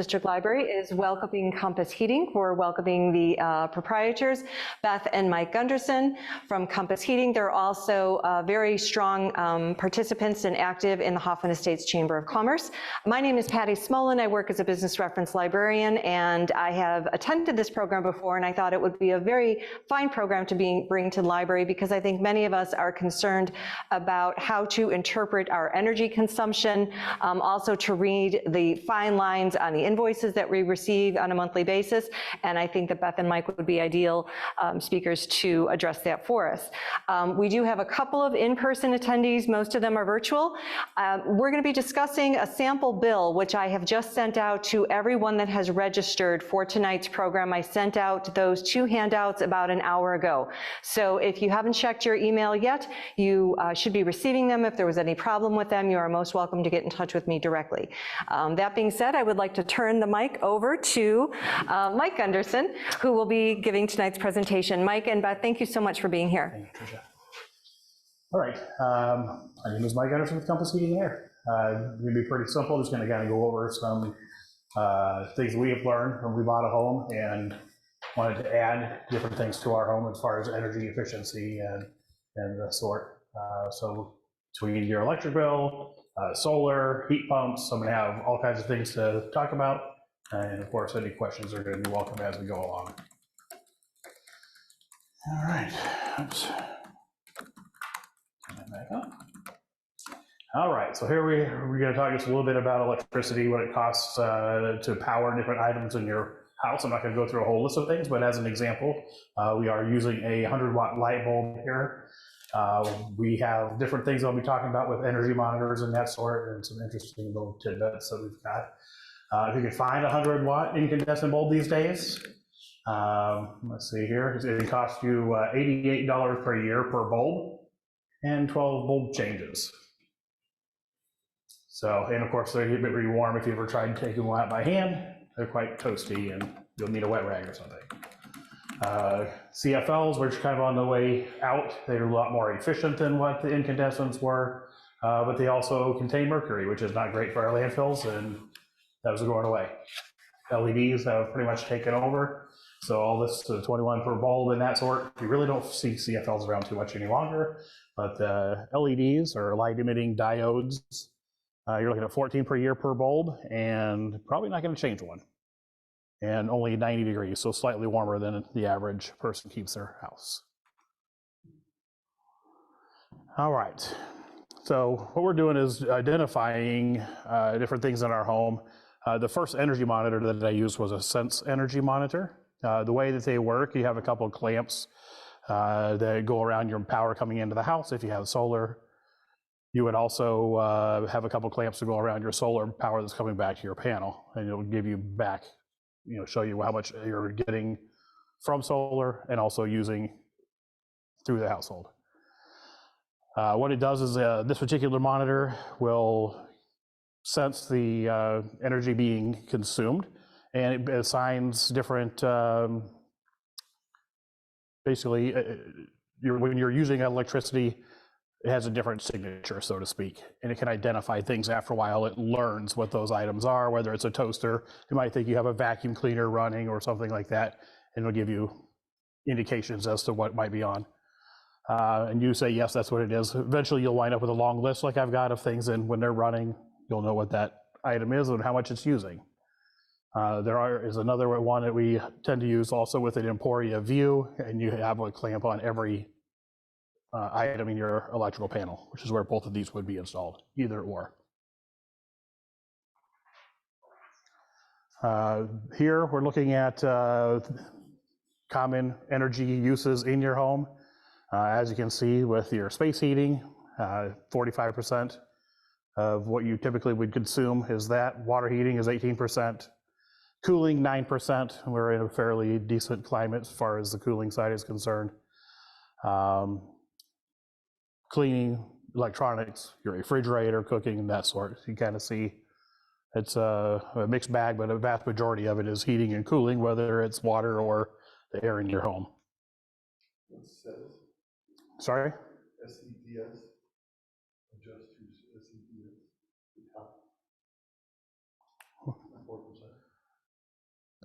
District Library is welcoming Compass Heating. We're welcoming the proprietors, Beth and Mike Gunderson from Compass Heating. They're also very strong participants and active in the Hoffman Estates Chamber of Commerce. My name is Patty Smolin. I work as a business reference librarian, and I have attended this program before, and I thought it would be a very fine program to bring to the library, because I think many of us are concerned about how to interpret our energy consumption, also to read the fine lines on the invoices that we receive on a monthly basis, and I think that Beth and Mike would be ideal speakers to address that for us. We do have a couple of in-person attendees. Most of them are virtual. We're going to be discussing a sample bill, which I have just sent out to everyone that has registered for tonight's program. I sent out those 2 handouts about an hour ago. So if you haven't checked your email yet, you should be receiving them. If there was any problem with them, you are most welcome to get in touch with me directly. That being said, I would like to turn the mic over to Mike Gunderson, who will be giving tonight's presentation. Mike and Beth, thank you so much for being here. Thank you, Tricia. All right, my name is Mike Gunderson with Compass Heating and Air. It's going to be pretty simple. Just going to kind of go over some things we have learned when we bought a home and wanted to add different things to our home as far as energy efficiency and the sort. So between your electric bill, solar, heat pumps, I'm going to have all kinds of things to talk about. And of course, any questions are going to be welcome as we go along. All right. Oops. Turn that back up. All right. So here we're going to talk just a little bit about electricity, what it costs to power different items in your house. I'm not going to go through a whole list of things, but as an example, we are using a 100-watt light bulb here. We have different things I'll be talking about with energy monitors and that sort, and some interesting little tidbits that we've got. If you can find a 100-watt incandescent bulb these days, let's see here, it costs you $88 per year per bulb and 12 bulb changes. So, and of course, they get pretty warm. If you ever tried taking one out by hand, they're quite toasty and you'll need a wet rag or something. CFLs, which are kind of on the way out, they're a lot more efficient than what the incandescents were, but they also contain mercury, which is not great for our landfills, and those are going away. LEDs have pretty much taken over, so all this 21 per bulb and that sort, you really don't see CFLs around too much any longer, but LEDs, or light emitting diodes, you're looking at 14 per year per bulb, and probably not going to change one. And only 90 degrees, so slightly warmer than the average person keeps their house. All right, so what we're doing is identifying different things in our home. The first energy monitor that I used was a Sense energy monitor. The way that they work, you have a couple of clamps that go around your power coming into the house if you have solar. You would also have a couple of clamps to go around your solar power that's coming back to your panel, and it'll give you back, show you how much you're getting from solar and also using through the household. What it does is this particular monitor will sense the energy being consumed, and it assigns different, basically, when you're using electricity, it has a different signature, so to speak, and it can identify things after a while. It learns what those items are, whether it's a toaster. You might think you have a vacuum cleaner running or something like that, and it'll give you indications as to what might be on. And you say, yes, that's what it is. Eventually, you'll wind up with a long list like I've got of things, and when they're running, you'll know what that item is and how much it's using. There is another one that we tend to use also with an Emporia View, and you have a clamp on every item in your electrical panel, which is where both of these would be installed, either or. Here we're looking at common energy uses in your home. As you can see with your space heating, 45% of what you typically would consume is that. Water heating is 18%. Cooling, 9%. We're in a fairly decent climate as far as the cooling side is concerned. Cleaning, electronics, your refrigerator, cooking, that sort. You kind of see it's a mixed bag, but a vast majority of it is heating and cooling, whether it's water or the air in your home. Sorry? SEDS. Adjust to SEDS. 4%.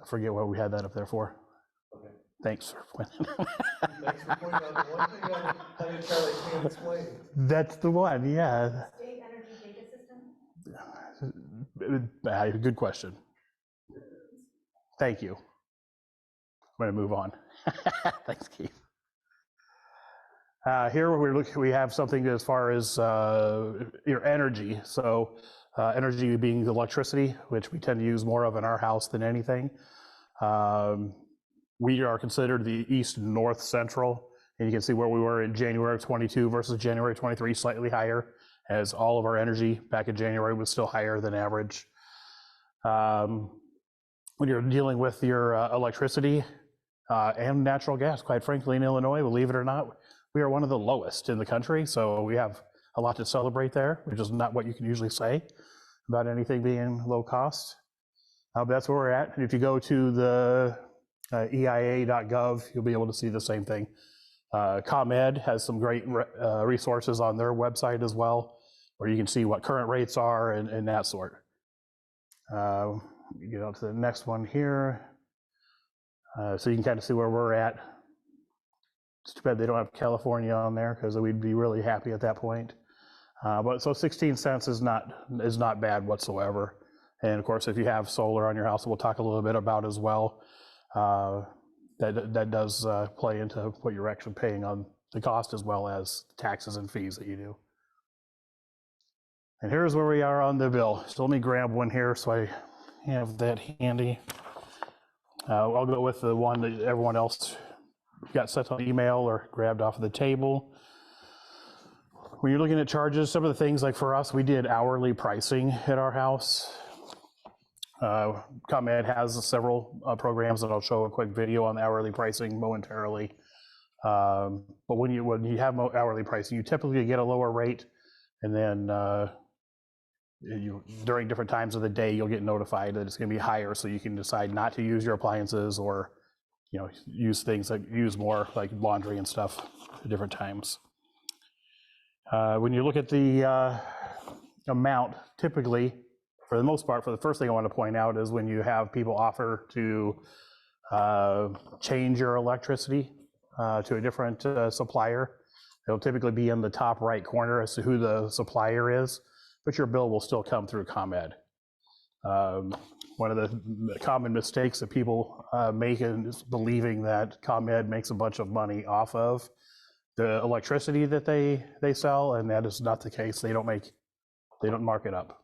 I forget what we had that up there for. Okay. Thanks for pointing. Thanks for pointing out the one thing I entirely can't explain. That's the one, yeah. State energy data system? Good question. Thank you. I'm going to move on. Thanks, Keith. Here we have something as far as your energy. So energy being the electricity, which we tend to use more of in our house than anything. We are considered the east north central, and you can see where we were in January of 22 versus January 23, slightly higher, as all of our energy back in January was still higher than average. When you're dealing with your electricity and natural gas, quite frankly, in Illinois, believe it or not, we are one of the lowest in the country, so we have a lot to celebrate there, which is not what you can usually say about anything being low cost. But that's where we're at. And if you go to the EIA.gov, you'll be able to see the same thing. ComEd has some great resources on their website as well, where you can see what current rates are and that sort. You get on to the next one here. So you can kind of see where we're at. It's too bad they don't have California on there, because we'd be really happy at that point. But so 16 cents is not bad whatsoever. And of course, if you have solar on your house, we'll talk a little bit about as well. That does play into what you're actually paying on the cost, as well as taxes and fees that you do. And here's where we are on the bill. So let me grab one here so I have that handy. I'll go with the one that everyone else got sent on email or grabbed off of the table. When you're looking at charges, some of the things, like for us, we did hourly pricing at our house. ComEd has several programs that I'll show a quick video on the hourly pricing momentarily. But when you have hourly pricing, you typically get a lower rate, and then during different times of the day, you'll get notified that it's going to be higher, so you can decide not to use your appliances, or use things that use more, like laundry and stuff, at different times. When you look at the amount, typically, for the most part, for the first thing I want to point out is when you have people offer to change your electricity to a different supplier, it'll typically be in the top right corner as to who the supplier is, but your bill will still come through ComEd. One of the common mistakes that people make is believing that ComEd makes a bunch of money off of the electricity that they sell, and that is not the case. They don't mark it up.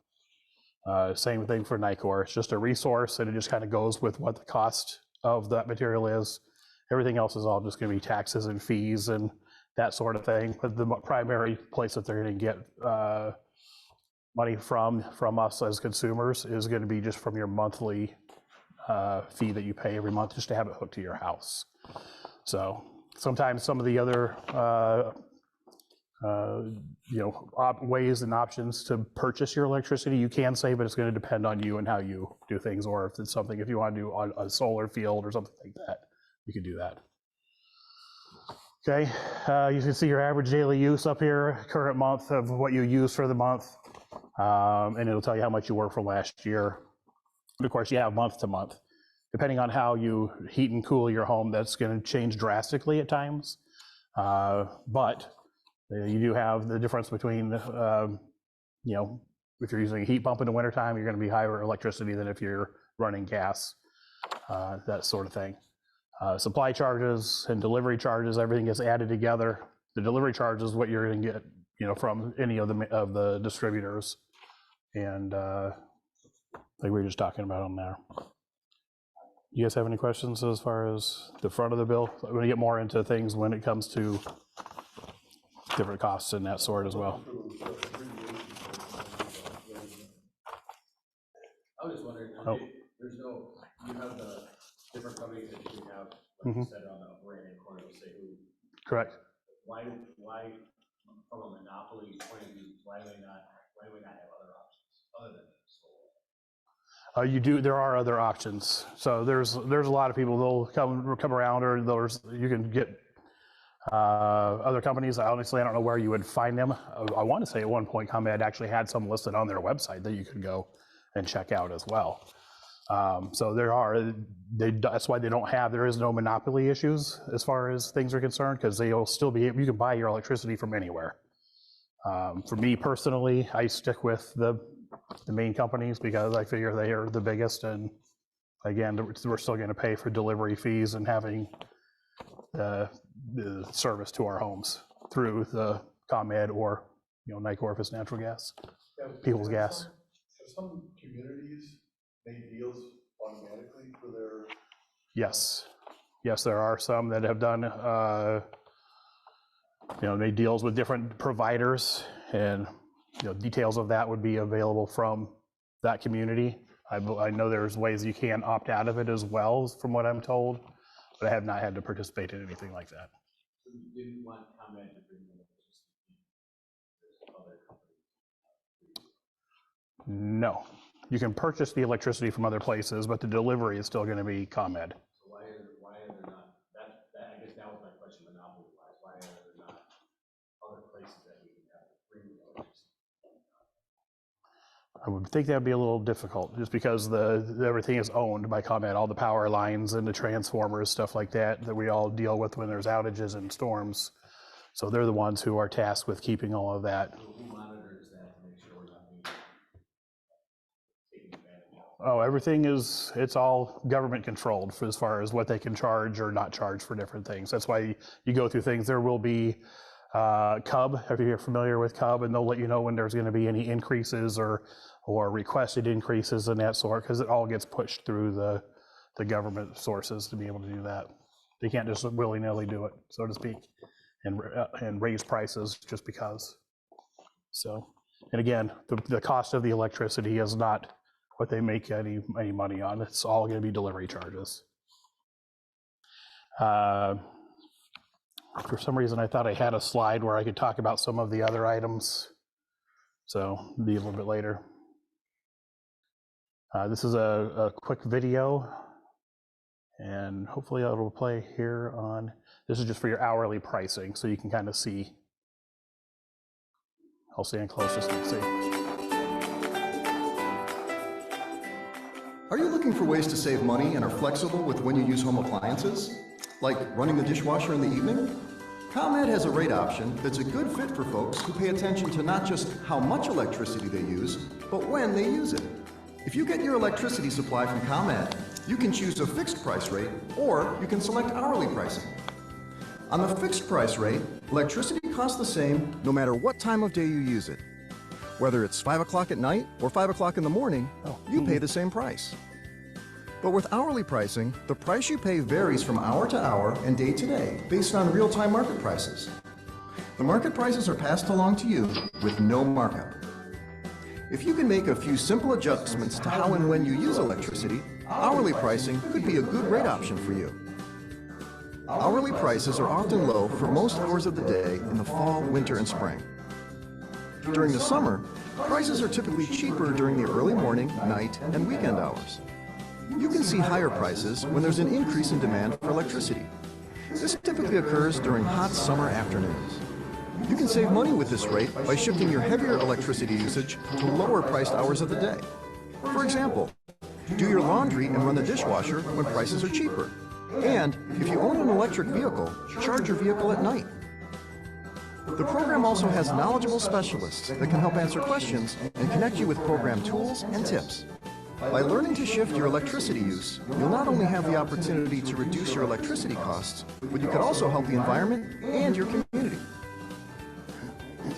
Same thing for Nicor. It's just a resource, and it just kind of goes with what the cost of that material is. Everything else is all just going to be taxes and fees and that sort of thing. But the primary place that they're going to get money from us as consumers is going to be just from your monthly fee that you pay every month just to have it hooked to your house. So sometimes some of the other ways and options to purchase your electricity, you can save, but it's going to depend on you and how you do things, or if it's something, if you want to do on a solar field or something like that, you can do that. Okay, you can see your average daily use up here, current month of what you use for the month, and it'll tell you how much you worked for last year. And of course, you have month to month. Depending on how you heat and cool your home, that's going to change drastically at times. But you do have the difference between, if you're using a heat pump in the wintertime, you're going to be higher electricity than if you're running gas, that sort of thing. Supply charges and delivery charges, everything gets added together. The delivery charge is what you're going to get, from any of the distributors, and like we were just talking about on there. You guys have any questions as far as the front of the bill? I'm going to get more into things when it comes to different costs and that sort as well. I was just wondering, you have the different companies that you have, like you said, on the right-hand corner, say who. Correct. Why, from a monopoly point of view, why do we not have other options other than solar? There are other options. So there's a lot of people, they'll come around, or you can get other companies. Honestly, I don't know where you would find them. I want to say at one point ComEd actually had some listed on their website that you could go and check out as well. So that's why there is no monopoly issues as far as things are concerned, because they'll still be, you can buy your electricity from anywhere. For me personally, I stick with the main companies because I figure they are the biggest, and again, we're still going to pay for delivery fees and having the service to our homes through the ComEd or, Nycor if it's natural gas, People's Gas. Have some communities made deals automatically for their? Yes, there are some that have done, made deals with different providers, and details of that would be available from that community. I know there's ways you can opt out of it as well, from what I'm told, but I have not had to participate in anything like that. You didn't want ComEd to bring them other companies? No, you can purchase the electricity from other places, but the delivery is still going to be ComEd. So why are there not, I guess that was my question, monopoly-wise, why are there not other places that we can have to bring the electricity? I would think that'd be a little difficult, just because everything is owned by ComEd, all the power lines and the transformers, stuff like that we all deal with when there's outages and storms. So they're the ones who are tasked with keeping all of that. So who monitors that to make sure we're not being taken advantage of? Oh, it's all government controlled as far as what they can charge or not charge for different things. That's why you go through things. There will be CUB, if you're familiar with CUB, and they'll let you know when there's going to be any increases or requested increases and that sort, because it all gets pushed through the government sources to be able to do that. They can't just willy-nilly do it, so to speak, and raise prices just because. So, and again, the cost of the electricity is not what they make any money on. It's all going to be delivery charges. For some reason, I thought I had a slide where I could talk about some of the other items, so be a little bit later. This is a quick video, and hopefully it'll play here on, this is just for your hourly pricing, so you can kind of see. I'll stand close just to see. Are you looking for ways to save money and are flexible with when you use home appliances? Like running the dishwasher in the evening? ComEd has a rate option that's a good fit for folks who pay attention to not just how much electricity they use, but when they use it. If you get your electricity supply from ComEd, you can choose a fixed price rate, or you can select hourly pricing. On the fixed price rate, electricity costs the same no matter what time of day you use it. Whether it's 5 o'clock at night or 5 o'clock in the morning, you pay the same price. But with hourly pricing, the price you pay varies from hour to hour and day to day based on real-time market prices. The market prices are passed along to you with no markup. If you can make a few simple adjustments to how and when you use electricity, hourly pricing could be a good rate option for you. Hourly prices are often low for most hours of the day in the fall, winter, and spring. During the summer, prices are typically cheaper during the early morning, night, and weekend hours. You can see higher prices when there's an increase in demand for electricity. This typically occurs during hot summer afternoons. You can save money with this rate by shifting your heavier electricity usage to lower priced hours of the day. For example, do your laundry and run the dishwasher when prices are cheaper. And if you own an electric vehicle, charge your vehicle at night. The program also has knowledgeable specialists that can help answer questions and connect you with program tools and tips. By learning to shift your electricity use, you'll not only have the opportunity to reduce your electricity costs, but you could also help the environment and your community.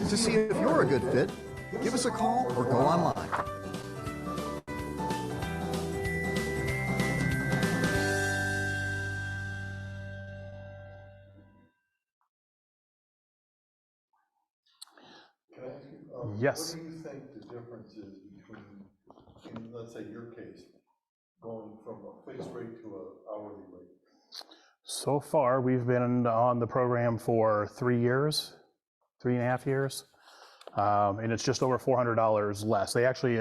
To see if you're a good fit, give us a call or go online. Can I ask you? Yes. What do you think the difference is between, in, let's say your case, going from a fixed rate to an hourly rate? So far, we've been on the program for 3 years, 3.5 years, and it's just over $400 less. They actually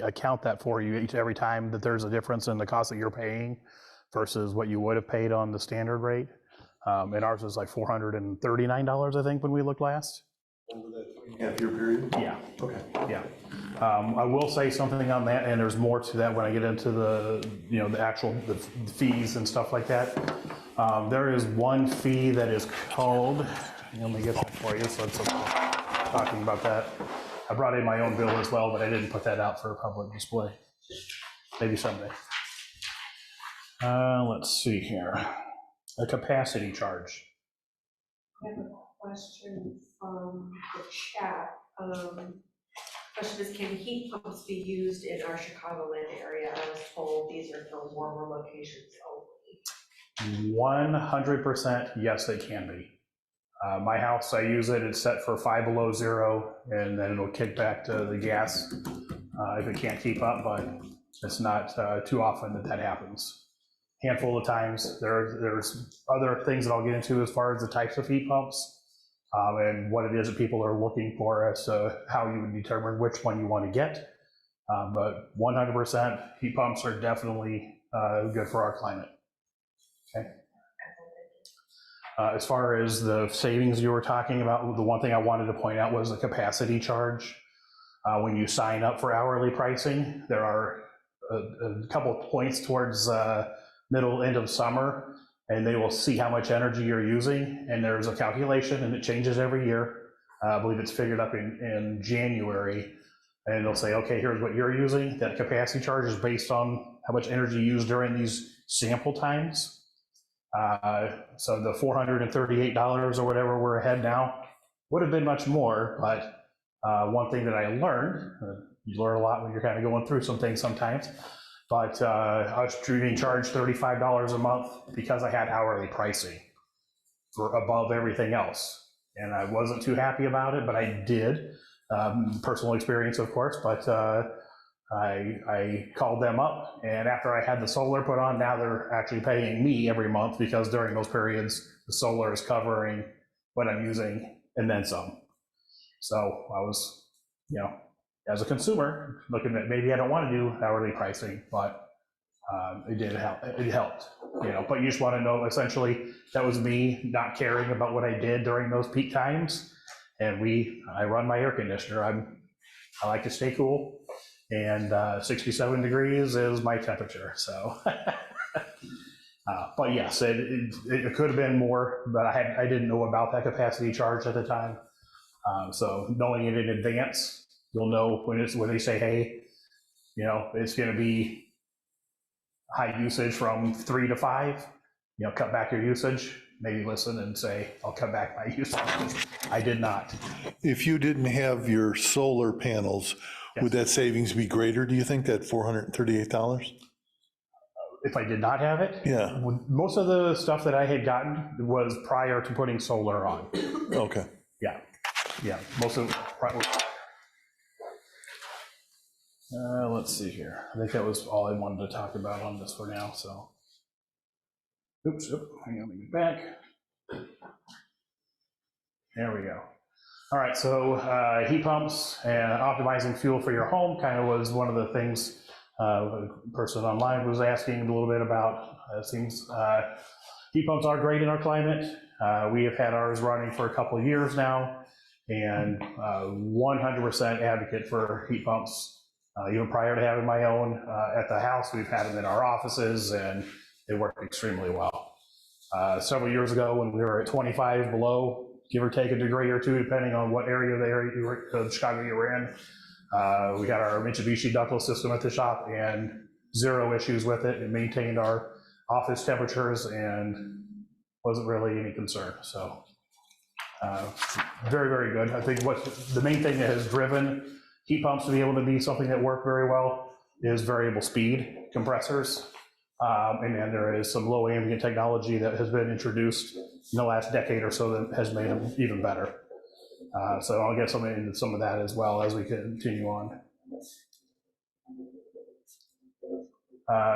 account that for you every time that there's a difference in the cost that you're paying versus what you would have paid on the standard rate. And ours is like $439, I think, when we looked last. Over that 3.5 year period? Yeah. Okay. Yeah. I will say something on that, and there's more to that when I get into the, the actual the fees and stuff like that. There is one fee that is called, let me get that for you, so it's talking about that. I brought in my own bill as well, but I didn't put that out for a public display. Maybe someday. Let's see here. A capacity charge. I have a question from the chat. Question is, can heat pumps be used in our Chicagoland area? I was told these are for warmer locations only. 100% yes, they can be. My house, I use it, it's set for 5 below zero, and then it'll kick back to the gas if it can't keep up, but it's not too often that happens. Handful of times. There's other things that I'll get into as far as the types of heat pumps and what it is that people are looking for as to how you would determine which one you want to get. But 100% heat pumps are definitely good for our climate. Okay. As far as the savings you were talking about, the one thing I wanted to point out was the capacity charge. When you sign up for hourly pricing, there are a couple of points towards middle, end of summer, and they will see how much energy you're using, and there's a calculation, and it changes every year. I believe it's figured up in January, and they'll say, okay, here's what you're using. That capacity charge is based on how much energy you use during these sample times. So the $438 or whatever we're ahead now would have been much more, but one thing that I learned, you learn a lot when you're kind of going through some things sometimes, but I was being charged $35 a month because I had hourly pricing for above everything else. And I wasn't too happy about it, but I did. Personal experience, of course, but I called them up, and after I had the solar put on, now they're actually paying me every month because during those periods, the solar is covering what I'm using and then some. So I was, as a consumer, looking at maybe I don't want to do hourly pricing, but it did help. It helped, But you just want to know, essentially, that was me not caring about what I did during those peak times. And I run my air conditioner. I like to stay cool, and 67 degrees is my temperature. So, but yes, it could have been more, but I didn't know about that capacity charge at the time. So knowing it in advance, you'll know when they say, hey, it's going to be high usage from 3 to 5, cut back your usage, maybe listen and say, I'll cut back my usage. I did not. If you didn't have your solar panels, would that savings be greater, do you think, that $438? If I did not have it? Yeah. Most of the stuff that I had gotten was prior to putting solar on. Okay. Yeah, most of it. Let's see here. I think that was all I wanted to talk about on this for now, so. Oops, hang on, let me get back. There we go. All right, so heat pumps and optimizing fuel for your home kind of was one of the things a person online was asking a little bit about. It seems heat pumps are great in our climate. We have had ours running for a couple of years now, and 100% advocate for heat pumps. Even prior to having my own at the house, we've had them in our offices, and they work extremely well. Several years ago, when we were at 25 below, give or take a degree or two, depending on what area of Chicago you were in, we had our Mitsubishi ductless system at the shop, and zero issues with it. It maintained our office temperatures and wasn't really any concern. So very, very good. I think the main thing that has driven heat pumps to be able to be something that work very well is variable speed compressors. And then there is some low ambient technology that has been introduced in the last decade or so that has made them even better. So I'll get into some of that as well as we continue on.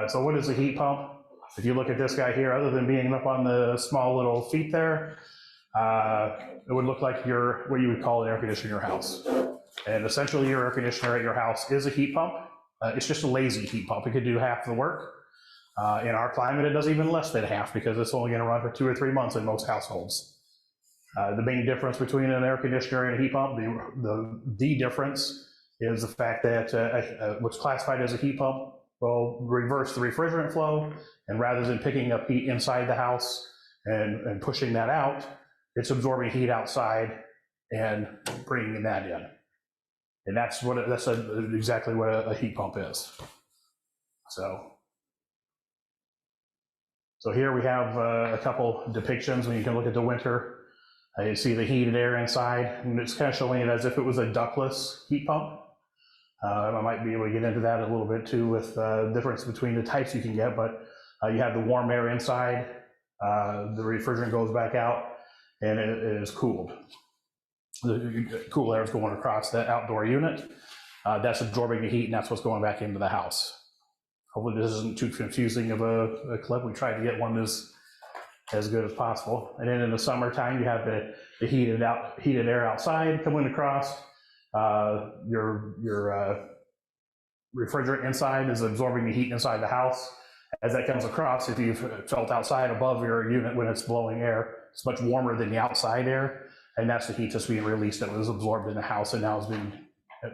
So what is a heat pump? If you look at this guy here, other than being up on the small little feet there, it would look like what you would call an air conditioner in your house. And essentially your air conditioner at your house is a heat pump. It's just a lazy heat pump. It could do half the work. In our climate, it does even less than half because it's only going to run for 2 or 3 months in most households. The main difference between an air conditioner and a heat pump, the difference is the fact that what's classified as a heat pump will reverse the refrigerant flow, and rather than picking up heat inside the house and pushing that out, it's absorbing heat outside and bringing that in. And that's exactly what a heat pump is. So here we have a couple depictions when you can look at the winter. You see the heated air inside, and it's kind of showing it as if it was a ductless heat pump. I might be able to get into that a little bit too with the difference between the types you can get, but you have the warm air inside, the refrigerant goes back out, and it is cooled. The cool air is going across the outdoor unit. That's absorbing the heat, and that's what's going back into the house. Hopefully this isn't too confusing of a clip. We tried to get one as good as possible. And then in the summertime, you have the heated air outside coming across. Your refrigerant inside is absorbing the heat inside the house. As that comes across, if you've felt outside above your unit when it's blowing air, it's much warmer than the outside air, and that's the heat that's being released that was absorbed in the house and now is being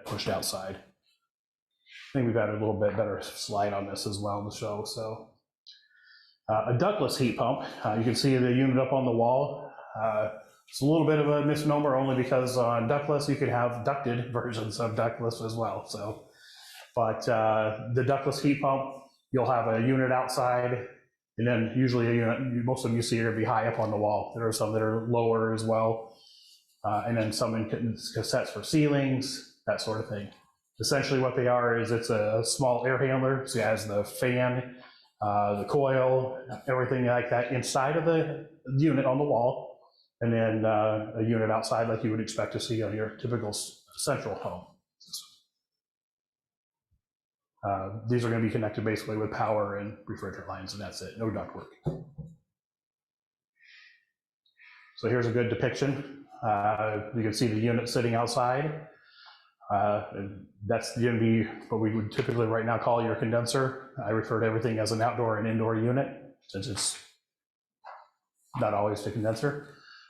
pushed outside. I think we've got a little bit better slide on this as well to show. So a ductless heat pump, you can see the unit up on the wall. It's a little bit of a misnomer only because on ductless you could have ducted versions of ductless as well. So, but the ductless heat pump, you'll have a unit outside, and then usually a unit, most of them you see are going to be high up on the wall. There are some that are lower as well, and then some in cassettes for ceilings, that sort of thing. Essentially what they are is it's a small air handler, so it has the fan, the coil, everything like that inside of the unit on the wall, and then a unit outside like you would expect to see on your typical central home system. These are going to be connected basically with power and refrigerant lines, and that's it, no ductwork. So here's a good depiction. You can see the unit sitting outside. And that's going to be what we would typically right now call your condenser. I refer to everything as an outdoor and indoor unit, since it's not always the condenser.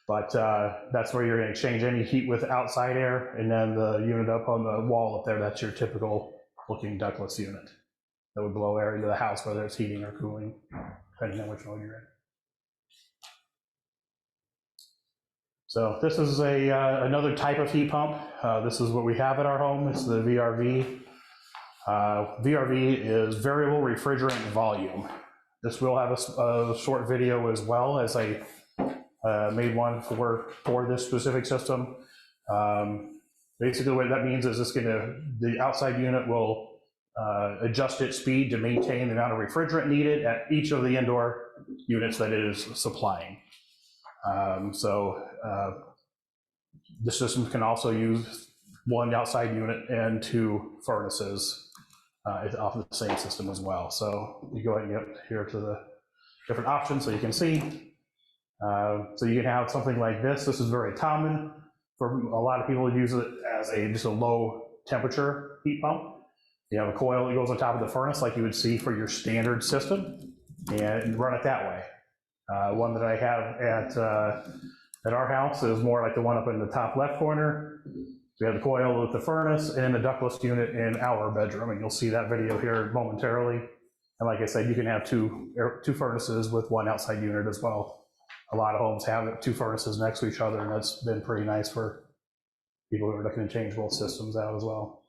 But that's where you're going to exchange any heat with outside air, and then the unit up on the wall up there, that's your typical looking ductless unit that would blow air into the house, whether it's heating or cooling, depending on which mode you're in. So this is another type of heat pump. This is what we have at our home. It's the VRV. VRV is variable refrigerant volume. This will have a short video as well, as I made one for this specific system. Basically what that means is the outside unit will adjust its speed to maintain the amount of refrigerant needed at each of the indoor units that it is supplying. The system can also use one outside unit and two furnaces off of the same system as well. So you go ahead and get here to the different options so you can see. So you can have something like this. This is very common for a lot of people who use it as just a low temperature heat pump. You have a coil that goes on top of the furnace like you would see for your standard system, and run it that way. One that I have at our house is more like the one up in the top left corner. We have the coil with the furnace and the ductless unit in our bedroom, and you'll see that video here momentarily. And like I said, you can have two furnaces with one outside unit as well. A lot of homes have two furnaces next to each other, and that's been pretty nice for people who are looking to change both systems out as well.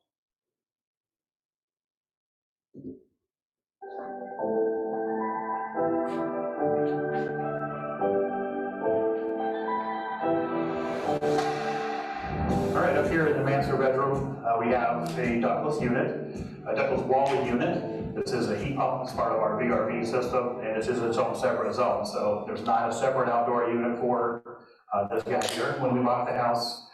All right, up here in the master bedroom, we have a ductless unit, a ductless wall unit. This is a heat pump as part of our VRV system, and this is its own separate zone. So there's not a separate outdoor unit for this guy here. When we bought the house,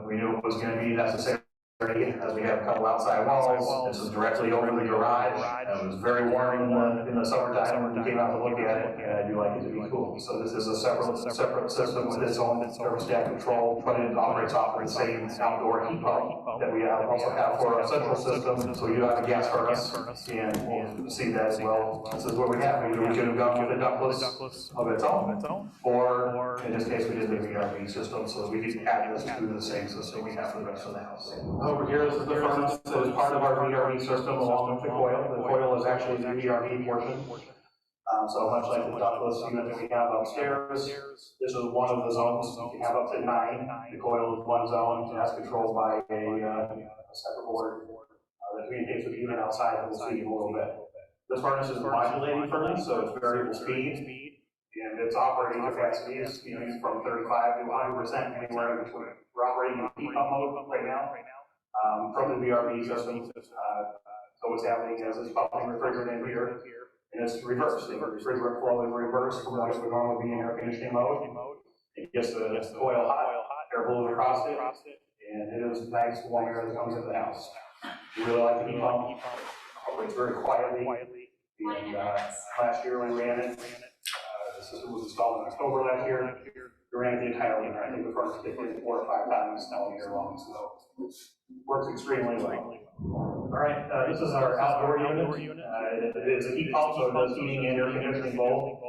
we knew it was going to be necessary, as we have a couple outside walls. This is directly over the garage. It was very warm in the summertime when we came out to look at it, and I do like it to be cool. So this is a separate system with its own thermostat control, but it operates off the same outdoor heat pump that we also have for our central system. So you have a gas furnace, and we'll see that as well. This is what we have. We could have gone with a ductless of its own, or in this case we did the VRV system, so we can add this to the same system we have for the rest of the house. over here, this is the furnace that is part of our VRV system along with the coil. The coil is actually the VRV portion. So much like the ductless unit that we have upstairs, this is one of the zones. You can have up to 9. The coil is one zone, and that's controlled by a separate board that communicates with the unit outside, and we'll see in a little bit. This furnace is a modulating furnace, so it's variable speed, and its operating capacity is from 35 to 100%, anywhere in between. We're operating in heat pump mode right now from the VRV system. So what's happening is it's pumping refrigerant in here, and it's reversed. The refrigerant flow is reversed from what it would normally be in air conditioning mode. It gets the coil hot, air blows across it, and it is nice warm air that comes into the house. We really like the heat pump. Operates very quietly. And last year we ran it. The system was installed in October last year. We ran it the entire winter. I think the first kicked in 4 or 5 times all year long, so works extremely well. All right, this is our outdoor unit. It is a heat pump, so it does heating and air conditioning both.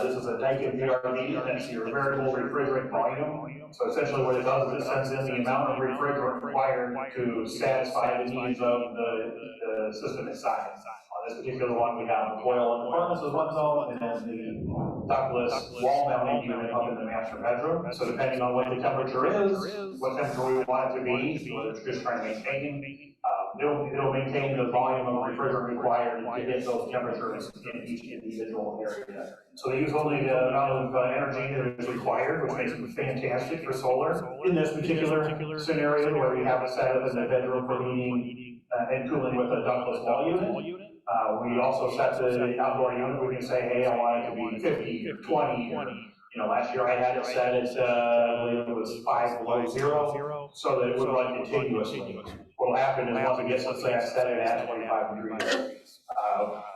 This is a Daikin VRV, that's your variable refrigerant volume. So essentially what it does is it sends in the amount of refrigerant required to satisfy the needs of the system inside. This particular one, we have the coil and the furnace is one zone, and then the ductless wall-mounted unit up in the master bedroom. So depending on what the temperature is, what temperature we want it to be, whether it's just trying to maintain, it'll maintain the volume of refrigerant required to hit those temperatures in each individual area. So they use only the amount of energy that is required, which makes it fantastic for solar. In this particular scenario, where we have it set up in the bedroom for heating and cooling with a ductless wall unit. We also set the outdoor unit, we can say, hey, I want it to be 50 or 20, or, last year I had it set at, I believe it was 5 below 0, so that it would run continuously. What will happen is once it gets, let's say I set it at 25 degrees,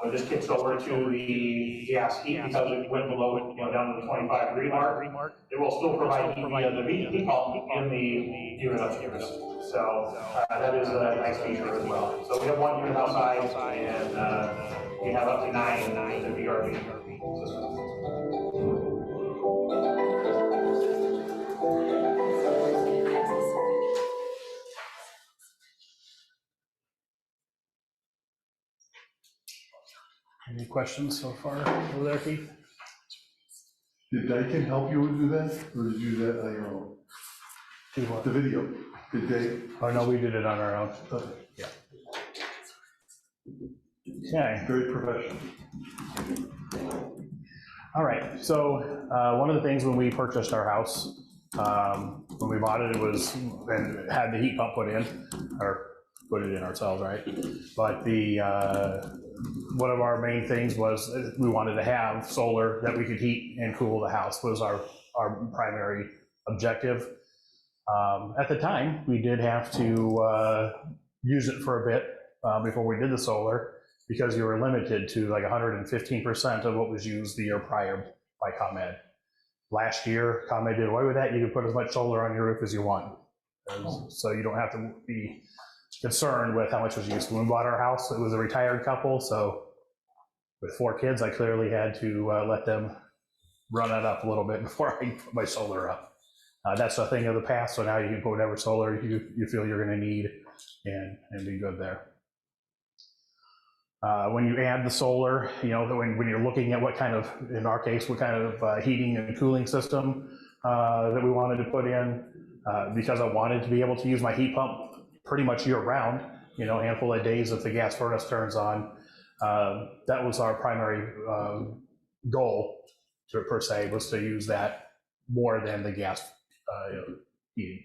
when this kicks over to the gas heat, because it went below, down to the 25 degree mark, it will still provide heat via the heat pump in the unit upstairs. So that is a nice feature as well. So we have one unit outside, and we have up to 9 in the VRV system. Any questions so far over there, Keith? Did Daikin help you do that, or did you do that on your own? Do what? The video, did they? Oh, no, we did it on our own. Yeah. Okay. Very professional. All right, so one of the things when we purchased our house, when we bought it, it was, and had the heat pump put in, or put it in ourselves, right? But one of our main things was we wanted to have solar that we could heat and cool the house, was our primary objective. At the time, we did have to use it for a bit before we did the solar, because you were limited to like 115% of what was used the year prior by ComEd. Last year, ComEd did away with that. You could put as much solar on your roof as you want. So you don't have to be concerned with how much was used. When we bought our house, it was a retired couple, so with 4 kids, I clearly had to let them run it up a little bit before I put my solar up. That's a thing of the past, so now you can put whatever solar you feel you're going to need and be good there. When you add the solar, when you're looking at what kind of, in our case, what kind of heating and cooling system that we wanted to put in, because I wanted to be able to use my heat pump pretty much year round, a handful of days if the gas furnace turns on. That was our primary goal, per se, was to use that more than the gas heating.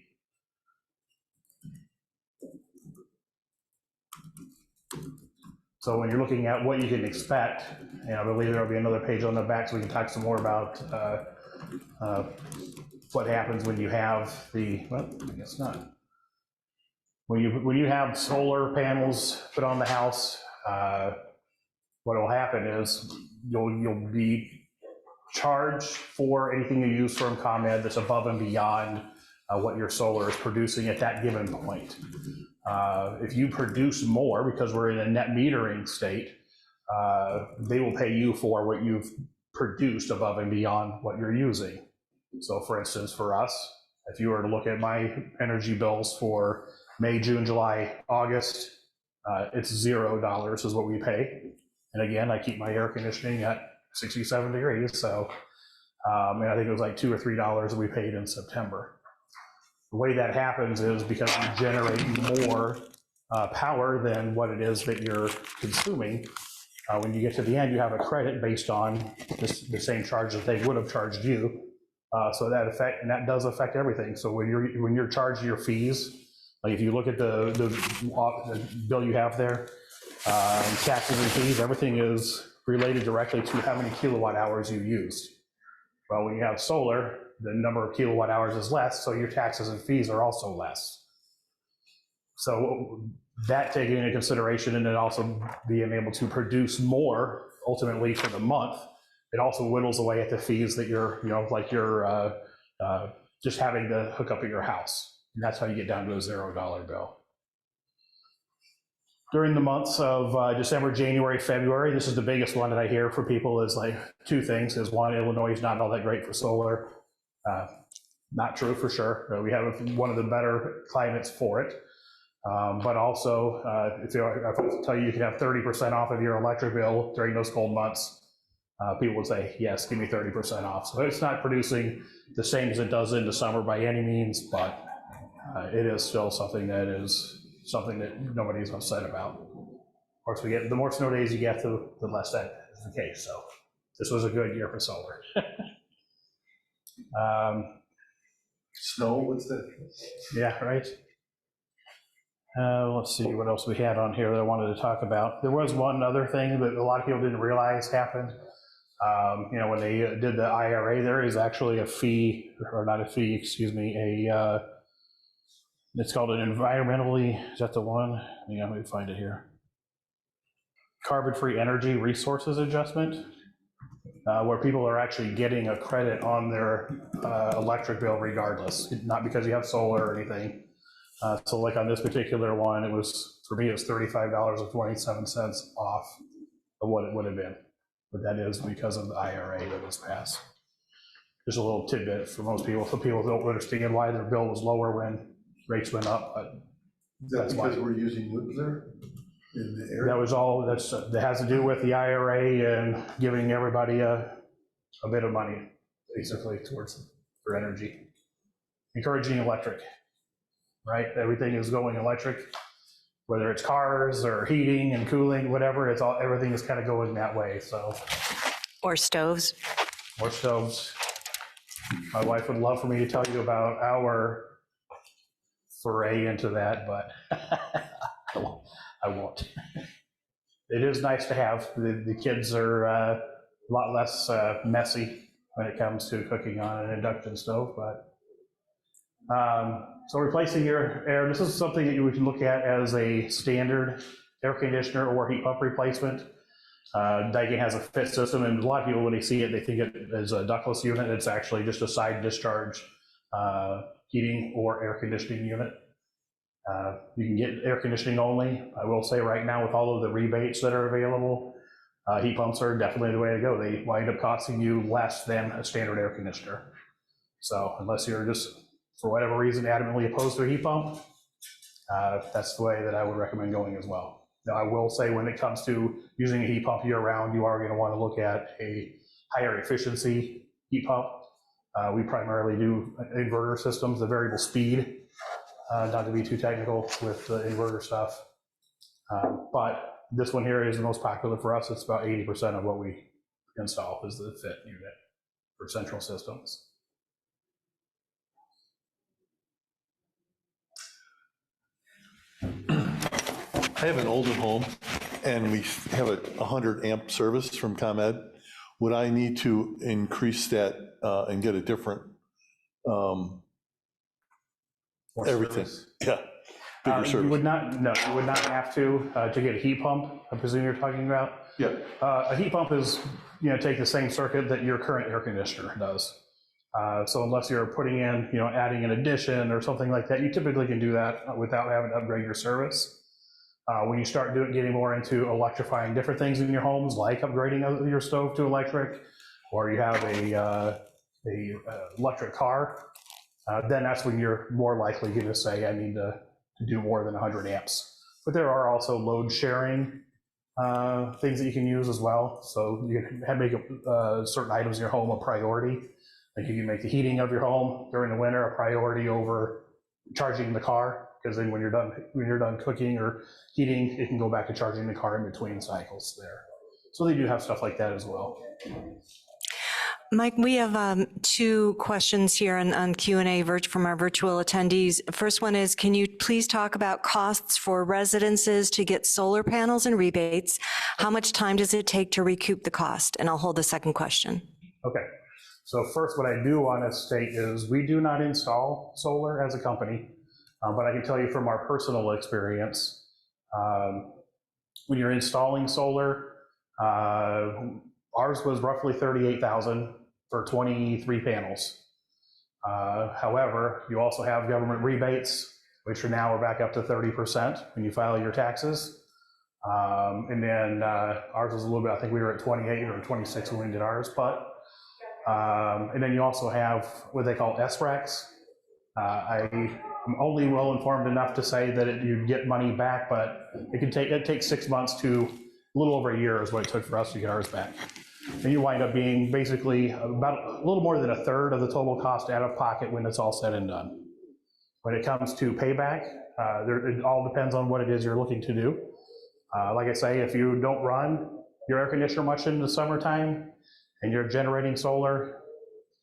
So when you're looking at what you can expect, I believe there'll be another page on the back so we can talk some more about what happens when you have well, I guess not. When you have solar panels put on the house, what will happen is you'll be charged for anything you use from ComEd that's above and beyond what your solar is producing at that given point. If you produce more, because we're in a net metering state, they will pay you for what you've produced above and beyond what you're using. So for instance, for us, if you were to look at my energy bills for May, June, July, August, it's $0 is what we pay. And again, I keep my air conditioning at 67 degrees, so, and I think it was like $2 or $3 that we paid in September. The way that happens is because we generate more power than what it is that you're consuming. When you get to the end, you have a credit based on the same charge that they would have charged you. So that does affect everything. So when you're charged your fees, like if you look at the bill you have there, taxes and fees, everything is related directly to how many kilowatt hours you used. Well, when you have solar, the number of kilowatt hours is less, so your taxes and fees are also less. So that taking into consideration, and then also being able to produce more ultimately for the month, it also whittles away at the fees that you're, like you're just having to hook up at your house. And that's how you get down to a $0 bill. During the months of December, January, February, this is the biggest one that I hear from people is like two things. Is one, Illinois is not all that great for solar. Not true for sure. We have one of the better climates for it. But also, if I tell you can have 30% off of your electric bill during those cold months, people would say, yes, give me 30% off. So it's not producing the same as it does in the summer by any means, but it is still something that nobody's upset about. Of course, the more snow days you get, the less that is the case. So this was a good year for solar. Snow, what's that? Yeah, right. Let's see what else we had on here that I wanted to talk about. There was one other thing that a lot of people didn't realize happened. When they did the IRA, there is actually a fee, or not a fee, excuse me, it's called an environmentally, is that the one? Yeah, let me find it here. Carbon-free energy resources adjustment, where people are actually getting a credit on their electric bill regardless, not because you have solar or anything. So like on this particular one, for me, it was $35.27 off of what it would have been. But that is because of the IRA that was passed. Just a little tidbit for most people. So people don't understand why their bill was lower when rates went up, but Is that because we're using nuclear in the area? that was all, that has to do with the IRA and giving everybody a bit of money, basically, for energy. Encouraging electric, right? Everything is going electric, whether it's cars or heating and cooling, whatever, everything is kind of going that way, so. Or stoves. More stoves. My wife would love for me to tell you about our foray into that, but I won't. It is nice to have. The kids are a lot less messy when it comes to cooking on an induction stove, but so replacing your air, this is something that we can look at as a standard air conditioner or heat pump replacement. Daikin has a FIT system, and a lot of people, when they see it, they think it is a ductless unit. It's actually just a side discharge heating or air conditioning unit. You can get air conditioning only. I will say right now, with all of the rebates that are available, heat pumps are definitely the way to go. They wind up costing you less than a standard air conditioner. So unless you're just, for whatever reason, adamantly opposed to a heat pump, that's the way that I would recommend going as well. Now, I will say when it comes to using a heat pump year-round, you are going to want to look at a higher efficiency heat pump. We primarily do inverter systems, the variable speed, not to be too technical with the inverter stuff. But this one here is the most popular for us. It's about 80% of what we install is the FIT unit for central systems. I have an older home, and we have a 100 amp service from ComEd. Would I need to increase that and get a different everything? Service. Yeah, bigger You service. would not, no, you would not have to get a heat pump, I presume you're talking about. Yeah, A heat pump is, take the same circuit that your current air conditioner does. So unless you're putting in, adding an addition or something like that, you typically can do that without having to upgrade your service. When you start getting more into electrifying different things in your homes, like upgrading your stove to electric, or you have a electric car, then that's when you're more likely going to say, I need to to do more than 100 amps. But there are also load sharing things that you can use as well. So you can make certain items in your home a priority. Like you can make the heating of your home during the winter a priority over charging the car, because then when you're done cooking or heating, it can go back to charging the car in between cycles there. So they do have stuff like that as well. Mike, we have 2 questions here on Q&A from our virtual attendees. First one is, can you please talk about costs for residences to get solar panels and rebates? How much time does it take to recoup the cost? And I'll hold the second question. Okay. So first, what I do want to state is we do not install solar as a company, but I can tell you from our personal experience, when you're installing solar, ours was roughly $38,000 for 23 panels. However, you also have government rebates, which are now back up to 30% when you file your taxes. And then ours was a little bit, I think we were at 28 or 26 when we did ours, but and then you also have what they call SRECs. I'm only well informed enough to say that you get money back, but it takes 6 months to a little over a year is what it took for us to get ours back. And you wind up being basically about a little more than a third of the total cost out of pocket when it's all said and done. When it comes to payback, it all depends on what it is you're looking to do. Like I say, if you don't run your air conditioner much in the summertime and you're generating solar,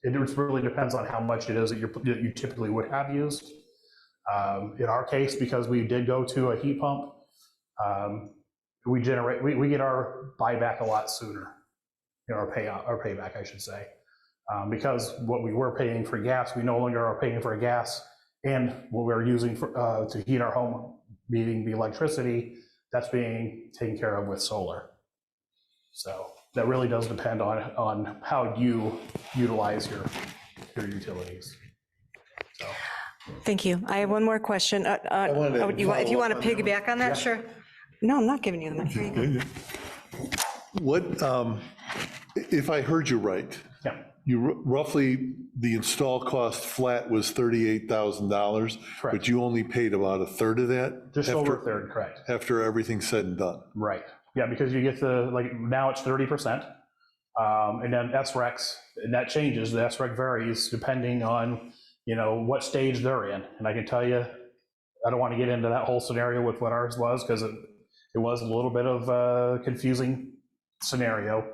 it really depends on how much it is that you typically would have used. In our case, because we did go to a heat pump, we get our buyback a lot sooner. Our payback, I should say, because what we were paying for gas, we no longer are paying for gas, and what we're using to heat our home, meaning the electricity, that's being taken care of with solar. So that really does depend on how you utilize your utilities. So. Thank you. I have one more question. If you want to piggyback on that, Yeah. sure. No, I'm not giving you the mic. Here you go. What, if I heard you right, Yeah. you roughly, the install cost flat was $38,000, Correct. but you only paid about a third of that? Just over a third, correct. After everything's said and done? Right. Yeah, because you get now it's 30%. And then SRECs, and that changes. The SREC varies depending on, what stage they're in. And I can tell you, I don't want to get into that whole scenario with what ours was, because it was a little bit of a confusing scenario.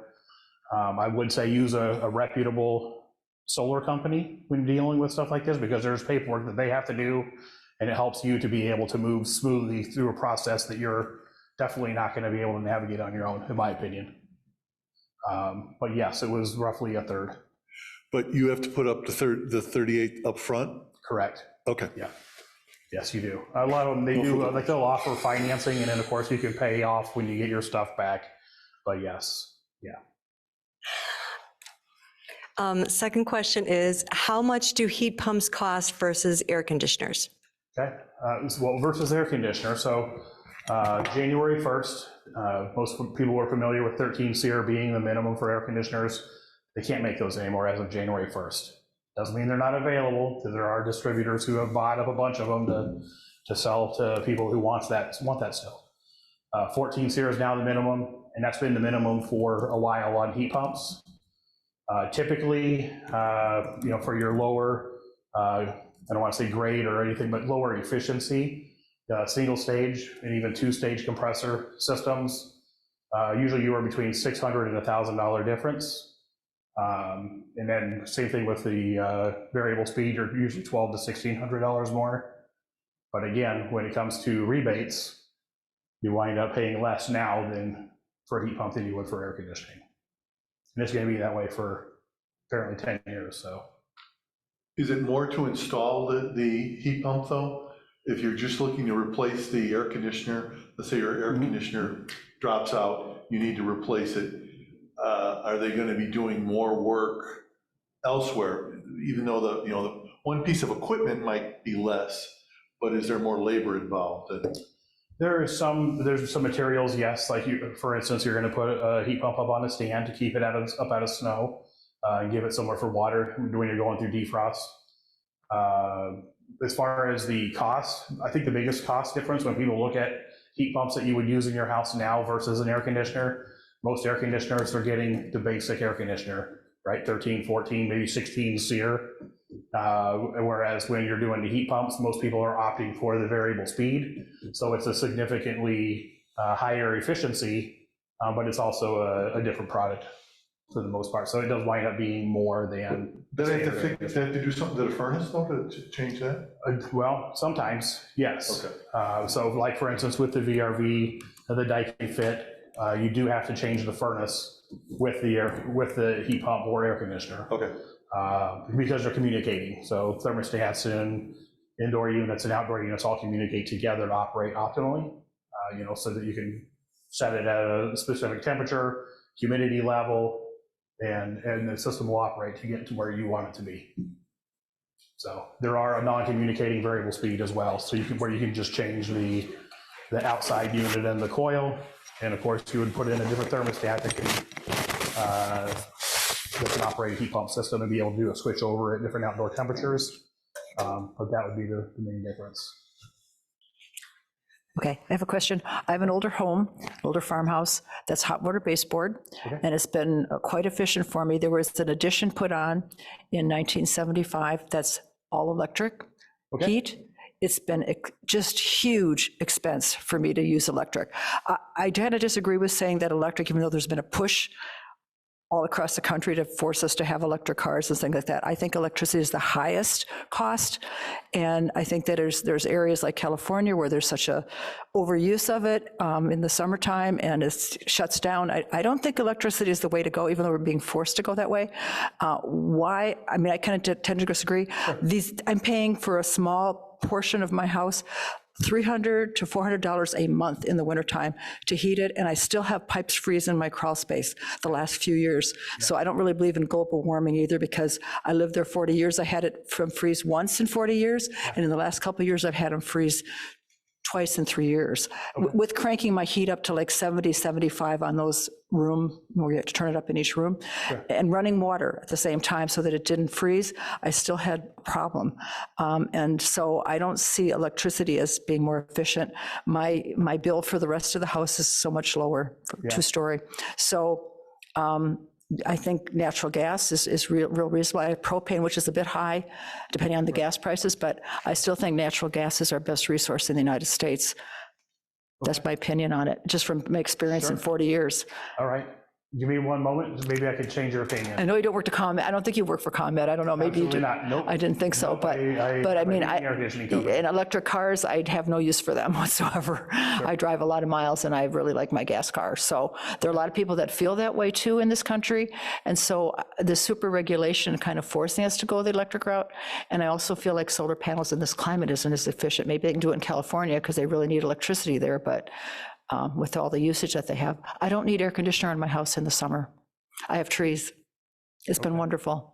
I would say use a reputable solar company when dealing with stuff like this, because there's paperwork that they have to do, and it helps you to be able to move smoothly through a process that you're definitely not going to be able to navigate on your own, in my opinion. But yes, it was roughly a third. But you have to put up the 38 up front? Correct. Okay. Yeah. Yes, you do. A lot of them, they do, they'll offer financing, and then of course you can pay off when you get your stuff back. But yes, yeah. Second question is, how much do heat pumps cost versus air conditioners? Okay. Well, versus air conditioner. So January 1st, most people were familiar with 13 SEER being the minimum for air conditioners. They can't make those anymore as of January 1st. Doesn't mean they're not available, because there are distributors who have bought up a bunch of them to sell to people who want that still. 14 SEER is now the minimum, and that's been the minimum for a while on heat pumps. Typically, for your lower, I don't want to say grade or anything, but lower efficiency, single stage and even 2-stage compressor systems, usually you are between $600 and $1,000 difference. And then same thing with the variable speed, you're usually $1,200 to $1,600 more. But again, when it comes to rebates, you wind up paying less now than for a heat pump than you would for air conditioning. And it's going to be that way for apparently 10 years. So, Is it more to install the heat pump though? If you're just looking to replace the air conditioner, let's say your air conditioner drops out, you need to replace it. Are they going to be doing more work elsewhere? Even though the one piece of equipment might be less, but is there more labor involved? there's some materials, yes, like for instance, you're going to put a heat pump up on a stand to keep it up out of snow and give it somewhere for water when you're going through defrost. as far as the cost, I think the biggest cost difference when people look at heat pumps that you would use in your house now versus an air conditioner, most air conditioners are getting the basic air conditioner, right? 13, 14, maybe 16 SEER. Whereas when you're doing the heat pumps, most people are opting for the variable speed. So it's a significantly higher efficiency, but it's also a different product for the most part. So it does wind up being more than. Do they have to fix, they have to do something to the furnace though to change that? Well, sometimes, yes. Okay. So like for instance, with the VRV, the Daikin Fit, you do have to change the furnace with the heat pump or air conditioner. Okay. Because they're communicating. So thermostats in indoor units and outdoor units all communicate together to operate optimally, so that you can set it at a specific temperature, humidity level, and the system will operate to get to where you want it to be. So there are a non-communicating variable speed as well. So where you can just change the outside unit and the coil. And of course, you would put in a different thermostat that can operate a heat pump system and be able to do a switch over at different outdoor temperatures. But that would be the main difference. Okay, I have a question. I have an older home, older farmhouse that's hot water baseboard, and it's been quite efficient for me. There was an addition put on in 1975 that's all electric heat. It's been just huge expense for me to use electric. I kind of disagree with saying that electric, even though there's been a push all across the country to force us to have electric cars and things like that. I think electricity is the highest cost. And I think that there's areas like California where there's such a overuse of it in the summertime and it shuts down. I don't think electricity is the way to go, even though we're being forced to go that way. Why? I mean, I kind of tend to disagree. I'm paying for a small portion of my house $300 to $400 a month in the wintertime to heat it, and I still have pipes freeze in my crawl space the last few years. So I don't really believe in global warming either, because I lived there 40 years. I had it from freeze once in 40 years, and in the last couple of years, I've had them freeze twice in 3 years. With cranking my heat up to like 70, 75 on those room, where you have to turn it up in each room, and running water at the same time so that it didn't freeze, I still had a problem. And so I don't see electricity as being more efficient. My bill for the rest of the house is so much lower, two-story. So I think natural gas is real reasonable. I have propane, which is a bit high, depending on the gas prices, but I still think natural gas is our best resource in the United States. That's my opinion on it, just from my experience in 40 years. All right. Give me one moment, maybe I could change your opinion. I know you don't work to ComEd. I don't think you work for ComEd. I don't know, maybe you do. Absolutely not. Nope. I didn't think so, Nope. but I mean, in electric cars, I'd have no use for them whatsoever. I drive a lot of miles and I really like my gas car. So there are a lot of people that feel that way too in this country. And so the super regulation kind of forcing us to go the electric route. And I also feel like solar panels in this climate isn't as efficient. Maybe they can do it in California because they really need electricity there, but with all the usage that they have. I don't need air conditioner in my house in the summer. I have trees. It's been wonderful.